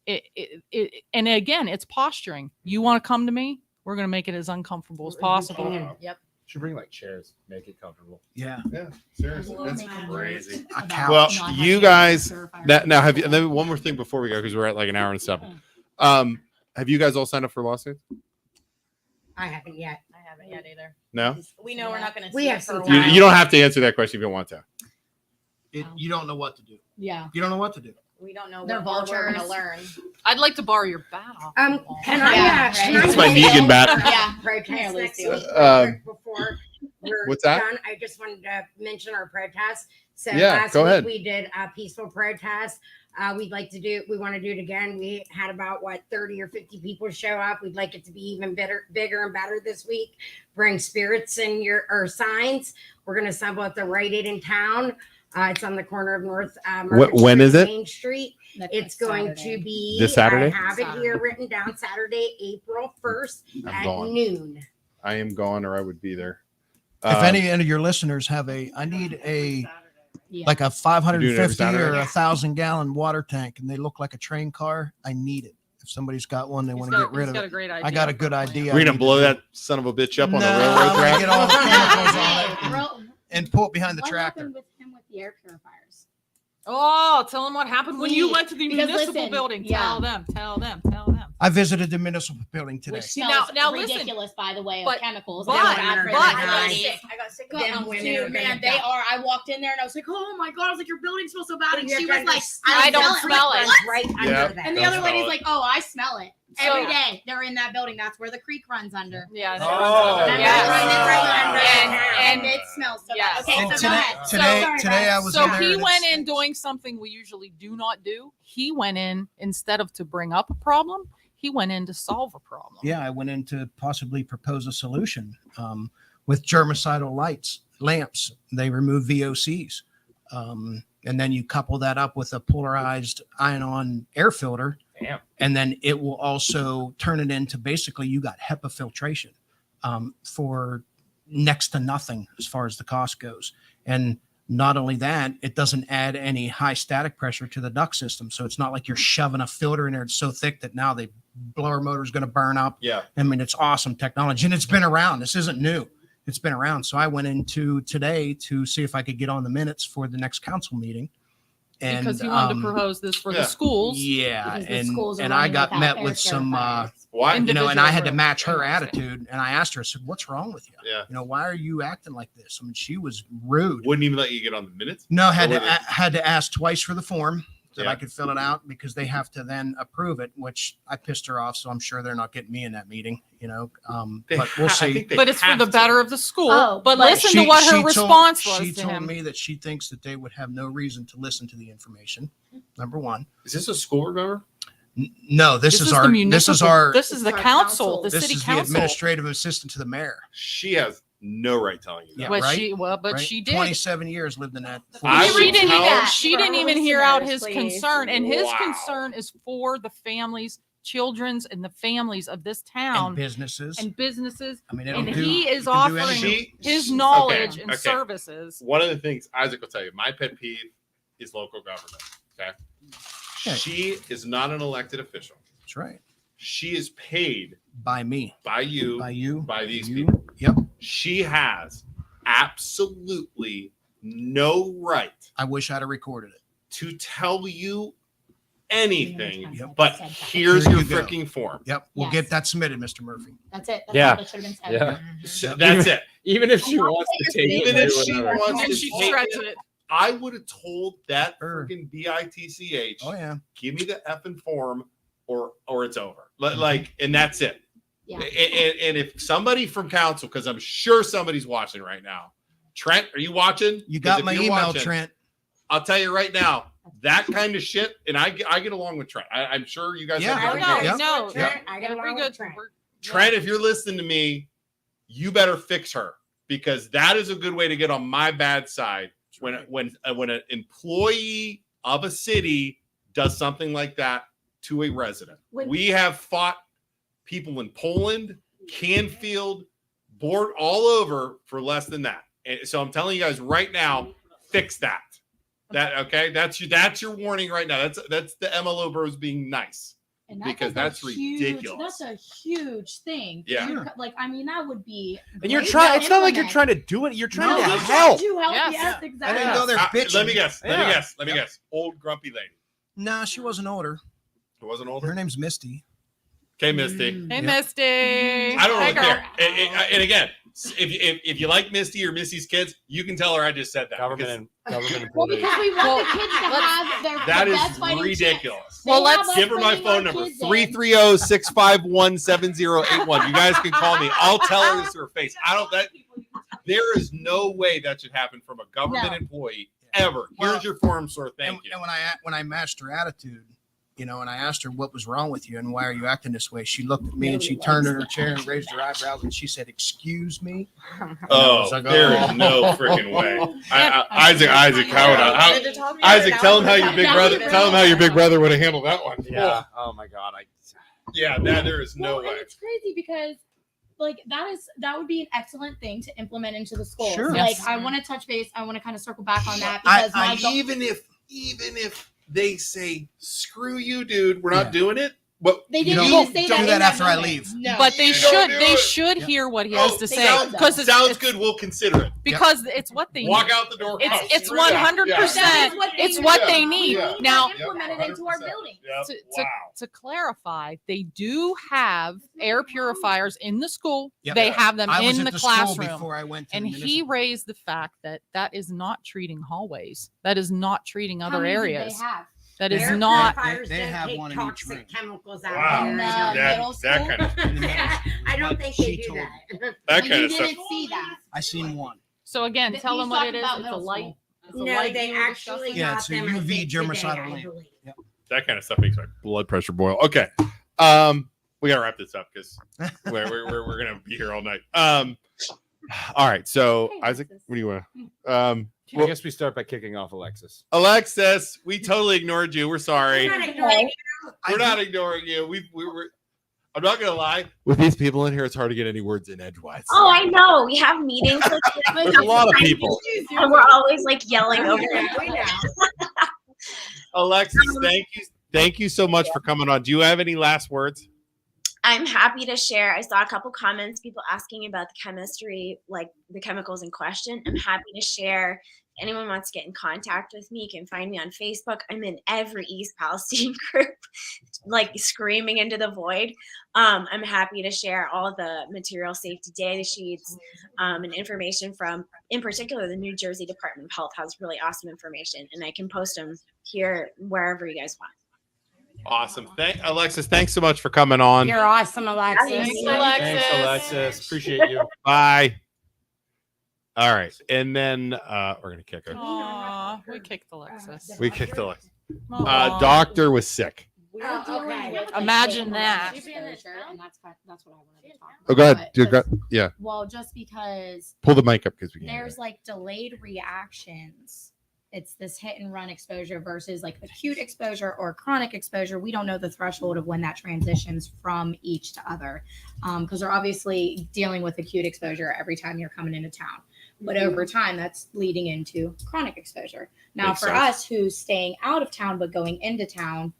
And again, it's posturing. You want to come to me? We're going to make it as uncomfortable as possible. Yep. Should bring like chairs, make it comfortable. Yeah. Yeah, seriously, that's crazy. A couch. Well, you guys, now have you? And then one more thing before we go, because we're at like an hour and 7. Have you guys all signed up for lawsuits? I haven't yet. I haven't yet either. No. We know we're not going to. We see have it for a some while. You don't have to answer that question if you don't want to. You don't know what to do. Yeah. You don't know what to do. We don't know They're what we're going to vultures. learn. I'd like to borrow your bat off. Can I? Yeah, Can right. I It's my make Negan bat. Yeah. protest Here, next Lucy. week before we're What's that? done? I just wanted to mention our protest. So Yeah, last go week ahead. we did a peaceful protest. We want to do it again. We had about 30 or 50 people show up. We'd like it to be even bigger and better this week. Bring spirits and our signs. We're going to assemble at the Rite Aid in town. It's on the corner of North Market When Street is and it? Main Street. That's It's going to be This Saturday? I have it here written down. Saturday, April 1st I'm at gone. noon. I am gone, or I would be there. If any of your listeners have I need like a 550 Saturday? or 1,000-gallon water tank, and they look like a train car, I need it. If somebody's got one, they want to get rid of got a it. great idea. I got a good idea. We're I gonna need blow to do. that son of a bitch up on No, the I'm railroad gonna track. get all the chemicals on it Bro, and pull it behind the what tractor. happened with him with the air purifiers? Oh, tell them what happened when you Please, went to the because municipal listen, building. yeah. Tell them. I visited the municipal building today. Which See, smells now listen. ridiculous, by the way, of But- chemicals. but- They're bad for but- the I body. got sick God, Them women are dude, gonna man, they die. are. I walked in there and I was like, "Oh my god!" I was like, "Your building smells so bad," and You're she was gonna like, smell I don't it. smell it. Runs right under Yeah. that. And the Don't other lady's smell it. like, "Oh, I smell it So- every day. They're in that building. That's where the creek runs under." Yeah. And Oh, they're yeah. running right under, And- and it smells so Yes. bad. Okay, And so go ahead. today I was So in there he and went it's- in doing something we usually do not do. He went in instead of to bring up a problem. He went in to solve a problem. Yeah, I went in to possibly propose a solution with germicidal lamps. They remove VOCs. And then you couple that up with a polarized ion-on air filter. Damn. And then it will also turn it into basically you got HEPA filtration for next to nothing as far as the cost goes. And not only that, it doesn't add any high static pressure to the duct system. So it's not like you're shoving a filter in there. It's so thick that now the blower motor is going to burn up. Yeah. I mean, it's awesome technology and it's been around. This isn't new. It's been around. So I went into today to see if I could get on the minutes for the next council meeting And because he wanted to propose this for the schools. Yeah, Because the schools are and I running got without met air with some Why? you know, and I had to Individual match her rooms. attitude. And I asked her, I said, "What's wrong with you? Yeah. You know, why are you acting like this?" I mean, she was rude. Wouldn't even let you get on the minutes. No, had Or to were they- had to ask twice for the form that Yeah. I could fill it out because they have to then approve it, which I pissed her off. So I'm sure they're not getting me in that meeting. You know, They but we'll I see. think they But it's for have the to. better of the school. Oh, but but listen to what her response was She to told him. me that she thinks that they would have no reason to listen to the information. Number one. Is this a school, remember? No, this is the our this is municipal- our This is the Our council, the this city is the council. administrative assistant to the mayor. She has no right telling you that. Yeah, But right? she but Right? she did. 27 years lived in that. I she would didn't tell- even that she for didn't our even hear out his listeners, please. concern, and his Wow. concern is for the families, children's, and the families of this and town businesses. and businesses. I mean, it'll And do, he is it can do offering anything. his knowledge and okay. services. One of the things Isaac will tell you, my pet peeve is local government. Okay. Yeah. She is not an elected official. That's right. She is paid By me. by you, By by these you. people. Yep. She has absolutely no right I wish I'd have recorded it. to tell you anything, Yep. but here's Here your you go. freaking form. Yep. We'll Yes. get that submitted, Mr. Murphy. That's it. That's Yeah. all that should have been said. Yeah. So that's it. Even if she And I'll wants take to a take screen. it, Even if do she whatever. wants And to she take shreds it, it. I would have told that Sure. freaking bitch, Oh yeah. give me the effing form or it's over. Like, and that's it. Yeah. And if somebody from council, because I'm sure somebody's watching right now, Trent, are you watching? You 'Cause got if my you're email, watching, Trent. I'll tell you right now, that kind of shit, and I get along with Trent. I'm sure you guys Yeah. have Oh, different no, opinions. no, Trent, I get we're along good. with Trent. Trent, if you're listening to me, you better fix her because that is a good way to get on my bad side when an employee of a city does something like that to a resident. We have fought people in Poland, Canfield, board all over for less than that. And so I'm telling you guys right now, fix that. That okay? That's your warning right now. That's the MLO bros being nice. And Because that's ridiculous. That's a huge thing. Yeah. You're like, I mean, that would be. And you're great trying. to It's not like you're implement. trying to do it. You're trying No, to you're help. trying to help. Yes. Yes, I exactly. didn't go there bitching. Let me guess. Let me Yeah. guess. Old grumpy lady. No, she wasn't older. It wasn't old. Her name's Misty. Okay, Misty. Mm. Hey, Yep. Misty. I don't Hi, really girl. care. And again, if you like Misty or Misty's kids, you can tell her I just said that. Government because and Well, employees. because we want Well, the kids to let's- have their that the is best fighting ridiculous. chance. Well, They have let's us Give her my bringing our phone number, kids in. 330-651-7081. You guys can call me. I'll tell her this to her face. There is no way that should happen from a government No. employee ever. Well, Here's your form, sir. Thank you. And when I matched her attitude, you know, and I asked her what was wrong with you and why are you acting this way, she looked at me and she turned in her chair and raised her eyebrows and she said, "Excuse me." Oh, like, there oh. is no freaking way. Isaac, Isaac, tell him how your big brother would have handled that one. Yeah. Oh my God. There is no Well, way. and it's crazy because like that would be an excellent thing to implement into the schools. Sure. Like Yes. I want to touch base. I want to kind of circle back on that because my goal- Even if they say screw you, dude, we're not Yeah. doing it. But they You didn't don't need to say do that, that in after I moment. leave. No. But they You should don't do it. hear what he has to say sound- because sounds good. We'll consider it. because it's what they Walk need. out the door. It's Yeah. 100%. That is what they It's need. what Yeah. they need. Yeah. Now, Implement it into our 100%. building. Yep. to, Wow. to clarify, they do have air purifiers in the school. Yep. They have them I was in at the school classroom. before I went to And the he municipal. raised the fact that is not treating hallways. That is not treating How other many did areas. they have? That is Air not. purifiers They don't have take one in each toxic room. chemicals out Wow. of In there. the middle That school? kind of I don't think She they do told that. that You kind of stuff. didn't see that. I seen one. So again, But tell he's them what it talking is. about It's a middle light. school. It's a No, light they you were actually discussing. Yeah, got it's a them, I UV think, today, germicidal I lamp. believe. That kind of stuff makes my blood pressure boil. Okay. We gotta wrap this up because we're gonna be here all night. All right. So Hey, Isaac, Alexis. what do you want? I guess we start by kicking off Alexis. Alexis, we totally ignored you. We're sorry. I'm not ignoring We're not ignoring you. We were. I'm not gonna lie. With these people in here, it's hard to get any words in edgewise. Oh, I know. We have meetings with There's a lot of people. and we're always like yelling over. We know. Alexis, thank you so much for coming on. Do you have any last words? I'm happy to share. I saw a couple comments, people asking about the chemistry, like the chemicals in question. I'm happy to share anyone wants to get in contact with me, you can find me on Facebook. I'm in every East Palestine group, like screaming into the void. I'm happy to share all the material safety data sheets and information from, in particular, the New Jersey Department of Health has really awesome information, and I can post them here wherever you guys want. Awesome. Alexis, thanks so much for coming on. You're awesome, Alexis. Thanks, Alexis. Appreciate you. Bye. All right. And then we're going to kick her. Aw, we kicked Alexis. We kicked Alexis. Aw. Doctor was sick. Okay. Imagine that. Exposure, and that's what I wanted to talk about. Oh, go ahead. But Yeah. Well, just because Pull the mic up because we can't. there's like delayed reactions. It's this hit and run exposure versus like acute exposure or chronic exposure. We don't know the threshold of when that transitions from each to other, because they're obviously dealing with acute exposure every time you're coming into town. But over time, that's leading into chronic exposure. Now, Makes for sense. us who's staying out of town but going into town,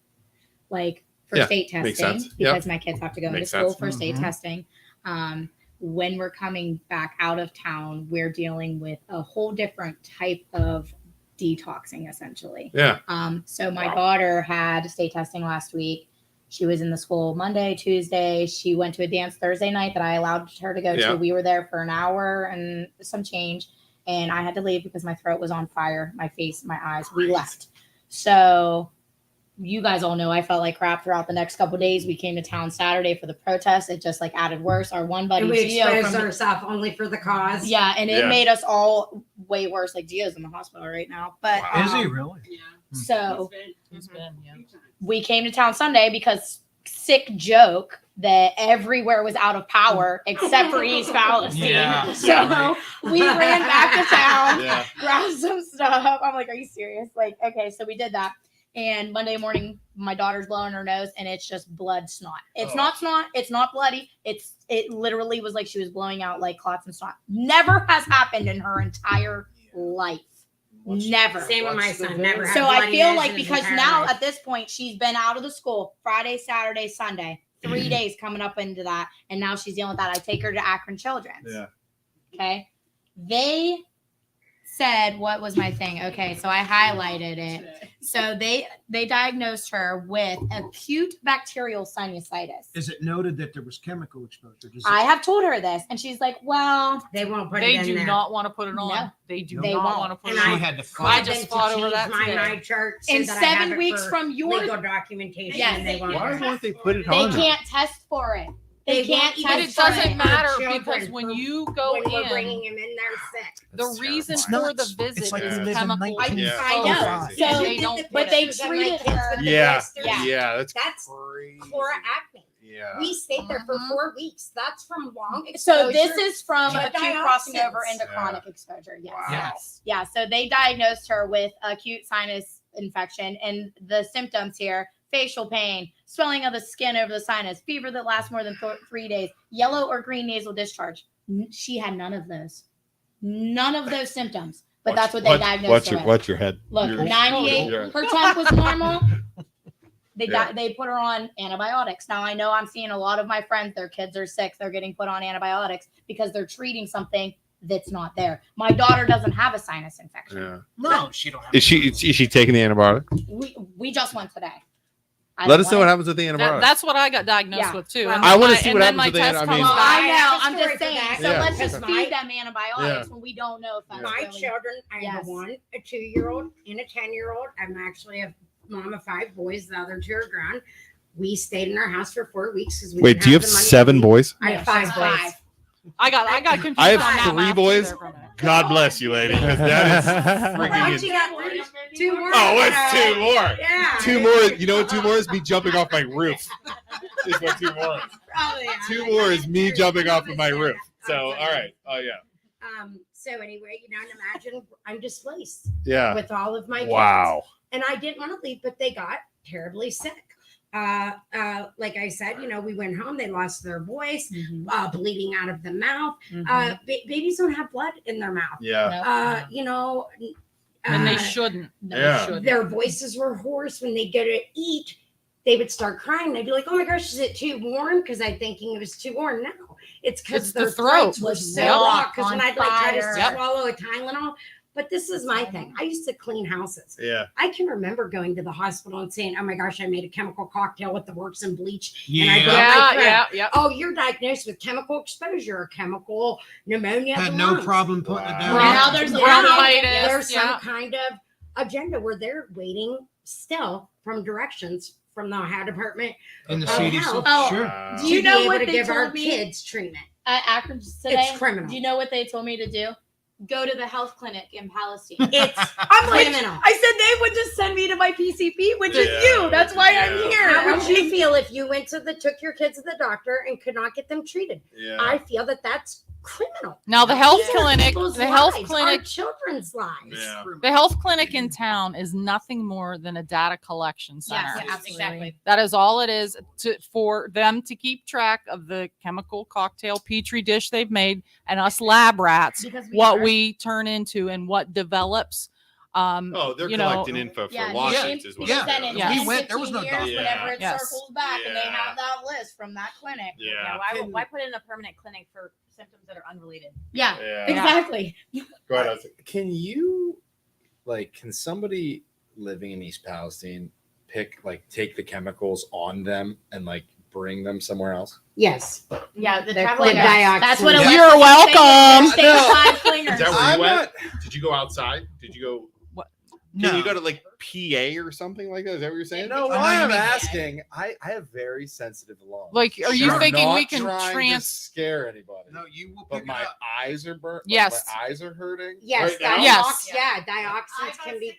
like for Yeah, state makes testing, sense. Yep. because my kids have to go into Makes school sense. for state testing. When we're coming back out of town, we're dealing with a whole different type of detoxing, essentially. Yeah. So my daughter had state testing last week. She was in the school Monday, Tuesday. She went to a dance Thursday night that I allowed her to go Yeah. to. We were there for an hour and some change, and I had to leave because my throat was on fire, my face, my eyes. We left. So you guys all know I felt like crap throughout the next couple of days. We came to town Saturday for the protest. It just like added worse. Our one buddy, And we Gio, exposed from- ourselves only for the cause. yeah, and it Yeah. made us all way worse. Like Gio's in the hospital right now, but Is he really? so He's been, yeah. we came to town Sunday because sick joke that everywhere was out of power except for East Palestine. Yeah. So we ran back to town, Yeah. grabbed some stuff. I'm like, are you serious? Like, okay, so we did that. And Monday morning, my daughter's blowing her nose, and it's just blood snot. It's not snot. It's not bloody. It literally was like she was blowing out like clots and snot. Never has happened in her entire life. Never. Same with my son. Never had So I bloody feel nose like in his because entire now life. at this point she's been out of the school Friday, Saturday, Sunday, 3 days coming up into that, and now she's dealing with that. I take her to Akron Children's. Yeah. Okay. They said, what was my thing? Okay, so I highlighted it. So they diagnosed her with acute bacterial sinusitis. Is it noted that there was chemical exposure? Does I it- have told her this, and she's like, well, they won't put They it in do there. not want to put it on. No. They do They not won't. want to put And it She on. had to I fight. just them to fought over change that my today. night shirt so in that I have 7 it weeks for from your legal documentation. Yes. And they won't. Why won't they put it they on? can't test for it. They They can't won't But even it test for doesn't it. matter Children because when for- you go when we're bringing in, him in there sick. the reason It's for the nuts. visit It's like is we live in chemical. Yeah. I know. Crazy. So They don't but they Pictures of my treated kids her. with the Yeah. blisters. Yeah. That's That's crazy. chloracne. Yeah. We stayed there for Mhm. 4 weeks. That's from long So exposure. this is from to acute crossing dioxins. over into Yeah. chronic exposure. Yes. Wow. Yes. Yeah. So they diagnosed her with acute sinus infection, and the symptoms here: facial pain, swelling of the skin over the sinus, fever that lasts more than 3 days, yellow or green nasal discharge. She had none of those. None of those symptoms. But that's what they diagnosed her with. Watch your head. Look, Your- 98. your- Her temp was normal. Yeah. They put her on antibiotics. Now I know I'm seeing a lot of my friends, their kids are sick. They're getting put on antibiotics because they're treating something that's not there. My daughter doesn't have a sinus infection. Yeah. No, she don't have. Is she taking the antibiotic? We just went today. I Let don't us know want what it. happens with the antibiotic. That's what I got diagnosed Yeah. with too. Well, And I then wanna my- see and what then happens my with the test I comes mean- Well, back. I I know. have a I'm story just for saying. that. So Yeah. let's just Because feed my- them antibiotics Yeah. when we don't know if that's My really. children, I Yes. have one, a 2-year-old and a 10-year-old. I'm actually a mom of 5 boys. The other 2 are grown. We stayed in our house for 4 weeks because we Wait, didn't do you have the money to 7 leave. boys? I have 5 boys. I got confused. I on have that 3 math boys. there for a minute. God bless you, lady. 'Cause that is freaking. Actually got 2 more. Oh, what's 2 more? Yeah. 2 more. You know what 2 more is? Me jumping off my roof. Is what 2 more is. Probably, yeah. 2 more is me jumping off of my roof. So, all right. Oh, yeah. So anyway, and imagine I'm displaced Yeah. with all of my kids. Wow. And I didn't want to leave, but they got terribly sick. Like I said, we went home. They lost their voice, bleeding out of the mouth. Babies don't have blood in their mouth. Yeah. And they shouldn't. They Yeah. shouldn't. Their voices were hoarse when they go to eat. They would start crying. They'd be like, "Oh my gosh, is it too warm?" Because I'm thinking it was too warm. No, it's because It's the their throat. throats were so Yeah. raw. Because when On I'd like try to fire. Yep. swallow a Tylenol, But this is my thing. I used to clean houses. Yeah. I can remember going to the hospital and saying, "Oh my gosh, I made a chemical cocktail with the works and bleach." And I broke my throat. Oh, you're diagnosed with chemical exposure or chemical pneumonia. Had of the no lungs. problem putting it down. Well, now there's there's some kind of agenda where they're waiting still from directions from the health department In the of CDC. health Oh, Sure. do you to know be able what to they give our told me kids treatment. at Akron today? It's criminal. Do you know what they told me to do? Go to the health clinic in Palestine. It's I'm like, criminal. I said they would just send me to my PCP, which is you. That's why I'm here. How would you feel if you took your kids to the doctor and could not get them treated? Yeah. I feel that that's criminal. Now the health These are clinic, people's the health lives, clinic, our children's lives. Yeah. the health clinic in town is nothing more than a data collection center. Yes, exactly. That is all it is for them to keep track of the chemical cocktail petri dish they've made and us lab rats, Because we what are. we turn into and what develops. Oh, they're you know, collecting info for lawsuits as well. Yeah. Then in Yeah. 10, We went, there was no 15 years, doctor. whenever it Yes. circles back and they Yeah. have that list from that clinic. Yeah. Why put in a permanent clinic for symptoms that are unrelated? Yeah, Yeah. exactly. Go ahead, Isaac. Can you, can somebody living in East Palestine take the chemicals on them and bring them somewhere else? Yes. Yeah, the They're travel clean dioxin. That's what it Yeah. was. You're welcome. State No. five cleaners. Is that where I'm you went? not- Did you go outside? Did you go? Can you go to PA or something like that? Is that what you're saying? No, I know why you I'm mean- asking, I have very sensitive lungs. Like, are you I'm thinking we not can trying to scare anybody? No, you will But pick it my up. eyes are burnt. Yes. My eyes are hurting. Yes, right now. Yes. Yeah, dioxins can be.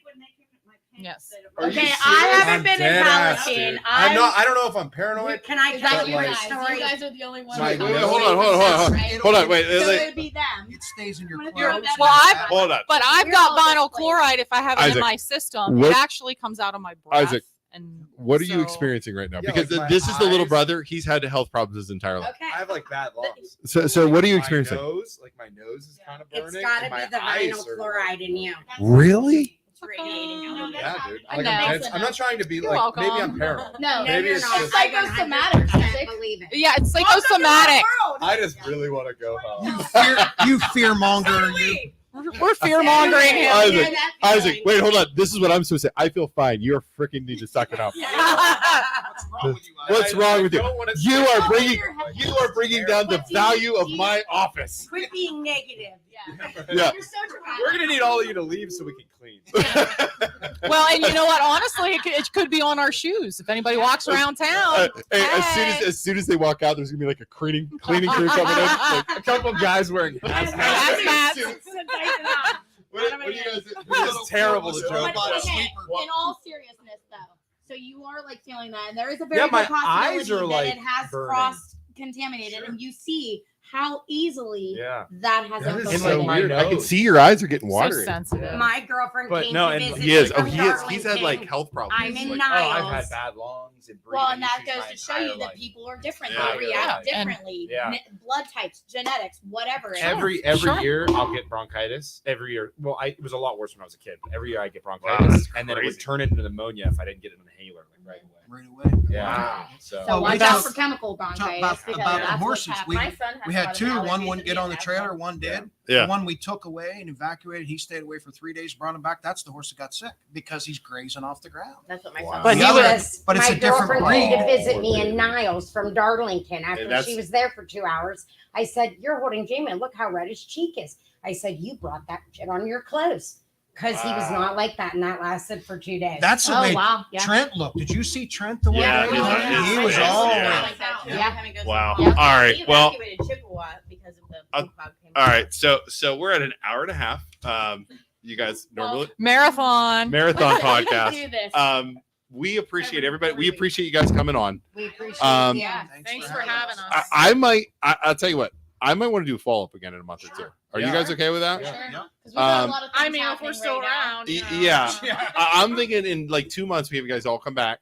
Yes. Are you Okay, serious? I haven't I'm been in dead ass, Palestine. dude. I don't know if I'm paranoid. Can I Is tell that you you a guys? story? You guys are the only ones. Wait, that wait, know. hold on. Right? Hold on, wait. So it would be them. It stays in your Well, clothes. Well, Hold on. But I've You're got all vinyl just chloride. If I have it Isaac, in my system, what- it actually comes out of my breath. Isaac, And what are you so- experiencing right now? Yeah, Because my this is the little eyes- brother. He's had health problems his entire life. Okay. I have bad lungs. So what are you My experiencing? nose, my nose is kind of burning. It's got to and my be the eyes vinyl are- chloride in you. Really? It's radiating out. Yeah, dude. I I'm know. tense. I'm not trying to be You're maybe I'm welcome. paranoid. No, Maybe you're it's not. just- I Psychosomatic, 100% Isaac. believe it. Yeah, it's psychosomatic. I just really want to go home. You fear monger. You. We're fear mongering him. Isaac, Isaac, wait, hold on. This is what I'm supposed to say. I feel fine. You're freaking need to suck it up. What's wrong with you? You are bringing down the value of my office. Quit being negative. Yeah. You're so dramatic. We're gonna need all of you to leave so we can clean. Well, and you know what? Honestly, it could be on our shoes. If anybody walks around town, As soon as they walk out, there's gonna be like a cleaning crew coming in. Like, A couple guys wearing hazmat hazmat suits. suits. What do you guys? This is terrible to joke But about. okay, in all seriousness, though, so you are feeling that, and there is a Yeah, very my good possibility eyes are, that it has burning. cross contaminated, and you see how easily Yeah. that has That is infiltrated. so weird. I can see your eyes are getting So watery. sensitive. My girlfriend But came no, to and visit He is. me Oh, from he is. He's had Darlington. health problems. I'm in Oh, Niles. I've had bad lungs and breathing Well, and that issues goes my to show you entire that life. people are different. Yeah, They react yeah. And- differently. Yeah. Blood types, genetics, whatever. Every Sure. year I'll get bronchitis. Every year, well, it was a lot worse when I was a kid. But every year I get bronchitis, that's and then it crazy. would turn into pneumonia if I didn't get an inhaler right away. Right away. Yeah. So So watch about- out for chemical bronchitis. about because the that's what's horses, happening. My son has We a had lot of two. One allergies wouldn't get and on the asthma. trailer. One did. Yeah. The one we took away and evacuated. He stayed away for 3 days. Brought him back. That's the horse that got sick because he's grazing off the ground. That's what my Wow. son. But The he other- Yes, but it's my a different girlfriend breed. came to visit Oh, me in dude. Niles from Darlington after that's- she was there for 2 hours. I said, "You're holding Jamie. Look how red his cheek is." I said, "You brought that shit on your clothes." Because he was not like that, and that lasted for 2 days. That's the Oh, way wow. Yeah. Trent looked. Did you see Trent the way Yeah, he yeah, looked? yeah. He was Yeah. all Yeah. Like that, too. Yeah. Every time he goes to Wow. the All hospital. right. He Well. evacuated Chippewa because of the poop bug came All out. right. So we're at an hour and a half. You guys normally Marathon. marathon We can podcast. do this. We appreciate everybody. We appreciate you guys coming on. We appreciate Um, it. Yeah. Thanks for having us. I might. I'll tell you what. I might want to do a follow up again in a month or two. Are you Yeah. guys okay with that? Sure. Yeah. 'Cause we got a lot of I things mean, if we're happening still right now. around. you know. Yeah. I'm thinking in like 2 months we have you guys all come back,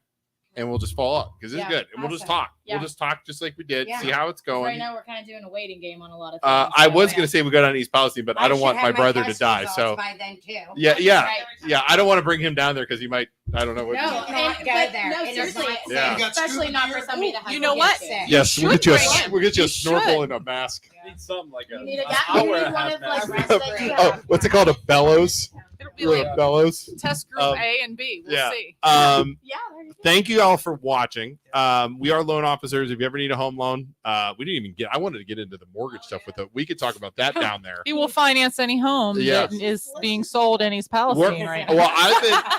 and we'll just follow up because it's Yeah, good, and we'll just awesome. talk. Yeah. We'll just talk just like we did. Yeah. See how it's 'Cause Right going. now, we're kind of doing a waiting game on a lot of things. I so, was yeah. gonna say we go down to East Palestine, but I don't should want have my brother to test die. results So by then too. yeah. Right. I don't want to bring him down there because he might I don't know what. No, not and, go but there. no, It is seriously, not Yeah. safe. especially not for somebody that has. You know what? Yes, we'll get you Should bring it. we'll get you a You snorkel should. and a mask. Need something like a. You need a I'll you wear need a one of like hazmat rest vest. that you Oh, have. what's it called? A bellows? It'll be Little like bellows. test group A and B. We'll yeah. see. Yeah, there you go. Thank you all for watching. We are loan officers. If you ever need a home loan, we didn't even get. I wanted to get into the mortgage stuff with it. We could talk about that down there. He will finance any home Yes. that is being sold in East Palestine right now. Well, I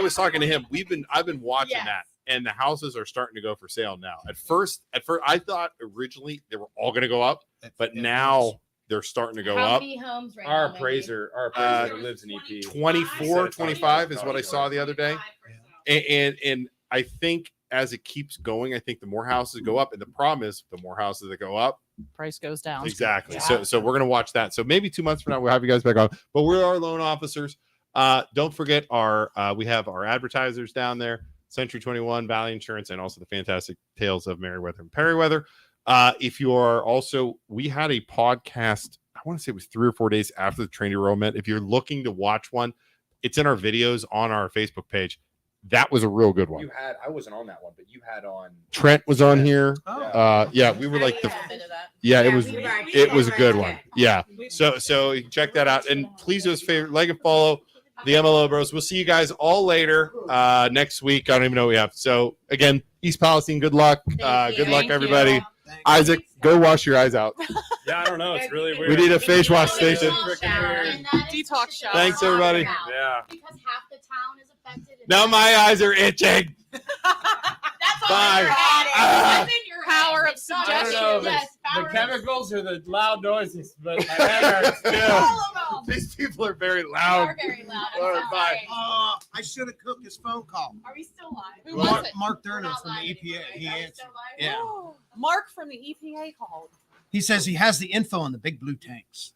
was talking to him. I've been watching Yes. that, and the houses are starting to go for sale now. At first, I thought originally they were all going to go up, but now they're starting to go How up. many homes right Our now? appraiser lives in EP. 24, 25 is what I saw the other day. And I think as it keeps going, I think the more houses go up, and the problem is the more houses that go up, Price goes down. exactly. Yeah. So we're gonna watch that. So maybe 2 months from now we'll have you guys back on. But we're our loan officers. Don't forget we have our advertisers down there: Century 21, Valley Insurance, and also the fantastic Tales of Merriweather and Perryweather. If you are also, we had a podcast. I want to say it was 3 or 4 days after the train derailment. If you're looking to watch one, it's in our videos on our Facebook page. That was a real good one. I wasn't on that one, but you had on. Trent was on here. Oh. Yeah, we were like the. A bit of that. Yeah, it Yeah, was. we watched It was a it. good one. Yeah. So you can check that out, and please do us a favor, like and follow the MLO Bros. We'll see you guys all later next week. I don't even know what we have. So again, East Palestine. Good luck. Good luck, Thank everybody. you. Isaac, go wash your eyes out. Yeah, I don't know. It's really weird. We need a face wash station. Freaking weird. Detox shop. Thanks, everybody. Yeah. Because half the town is affected. and Now my eyes are itching. That's all Bye. in your head. Ah. That's in your Power head. of It's not I don't just know your- if yes, it's the power of- chemicals or the loud noises, but my head hurts. Yeah. All of them. These people are very They loud. are very loud. I'm All so right, bye. sorry. I should have cooked his phone call. Are we still live? Who was it? Mark We're Durnan not from the live EPA. anymore, right? He Are we answered. still live? Yeah. Mark from the EPA called. He says he has the info on the big blue tanks.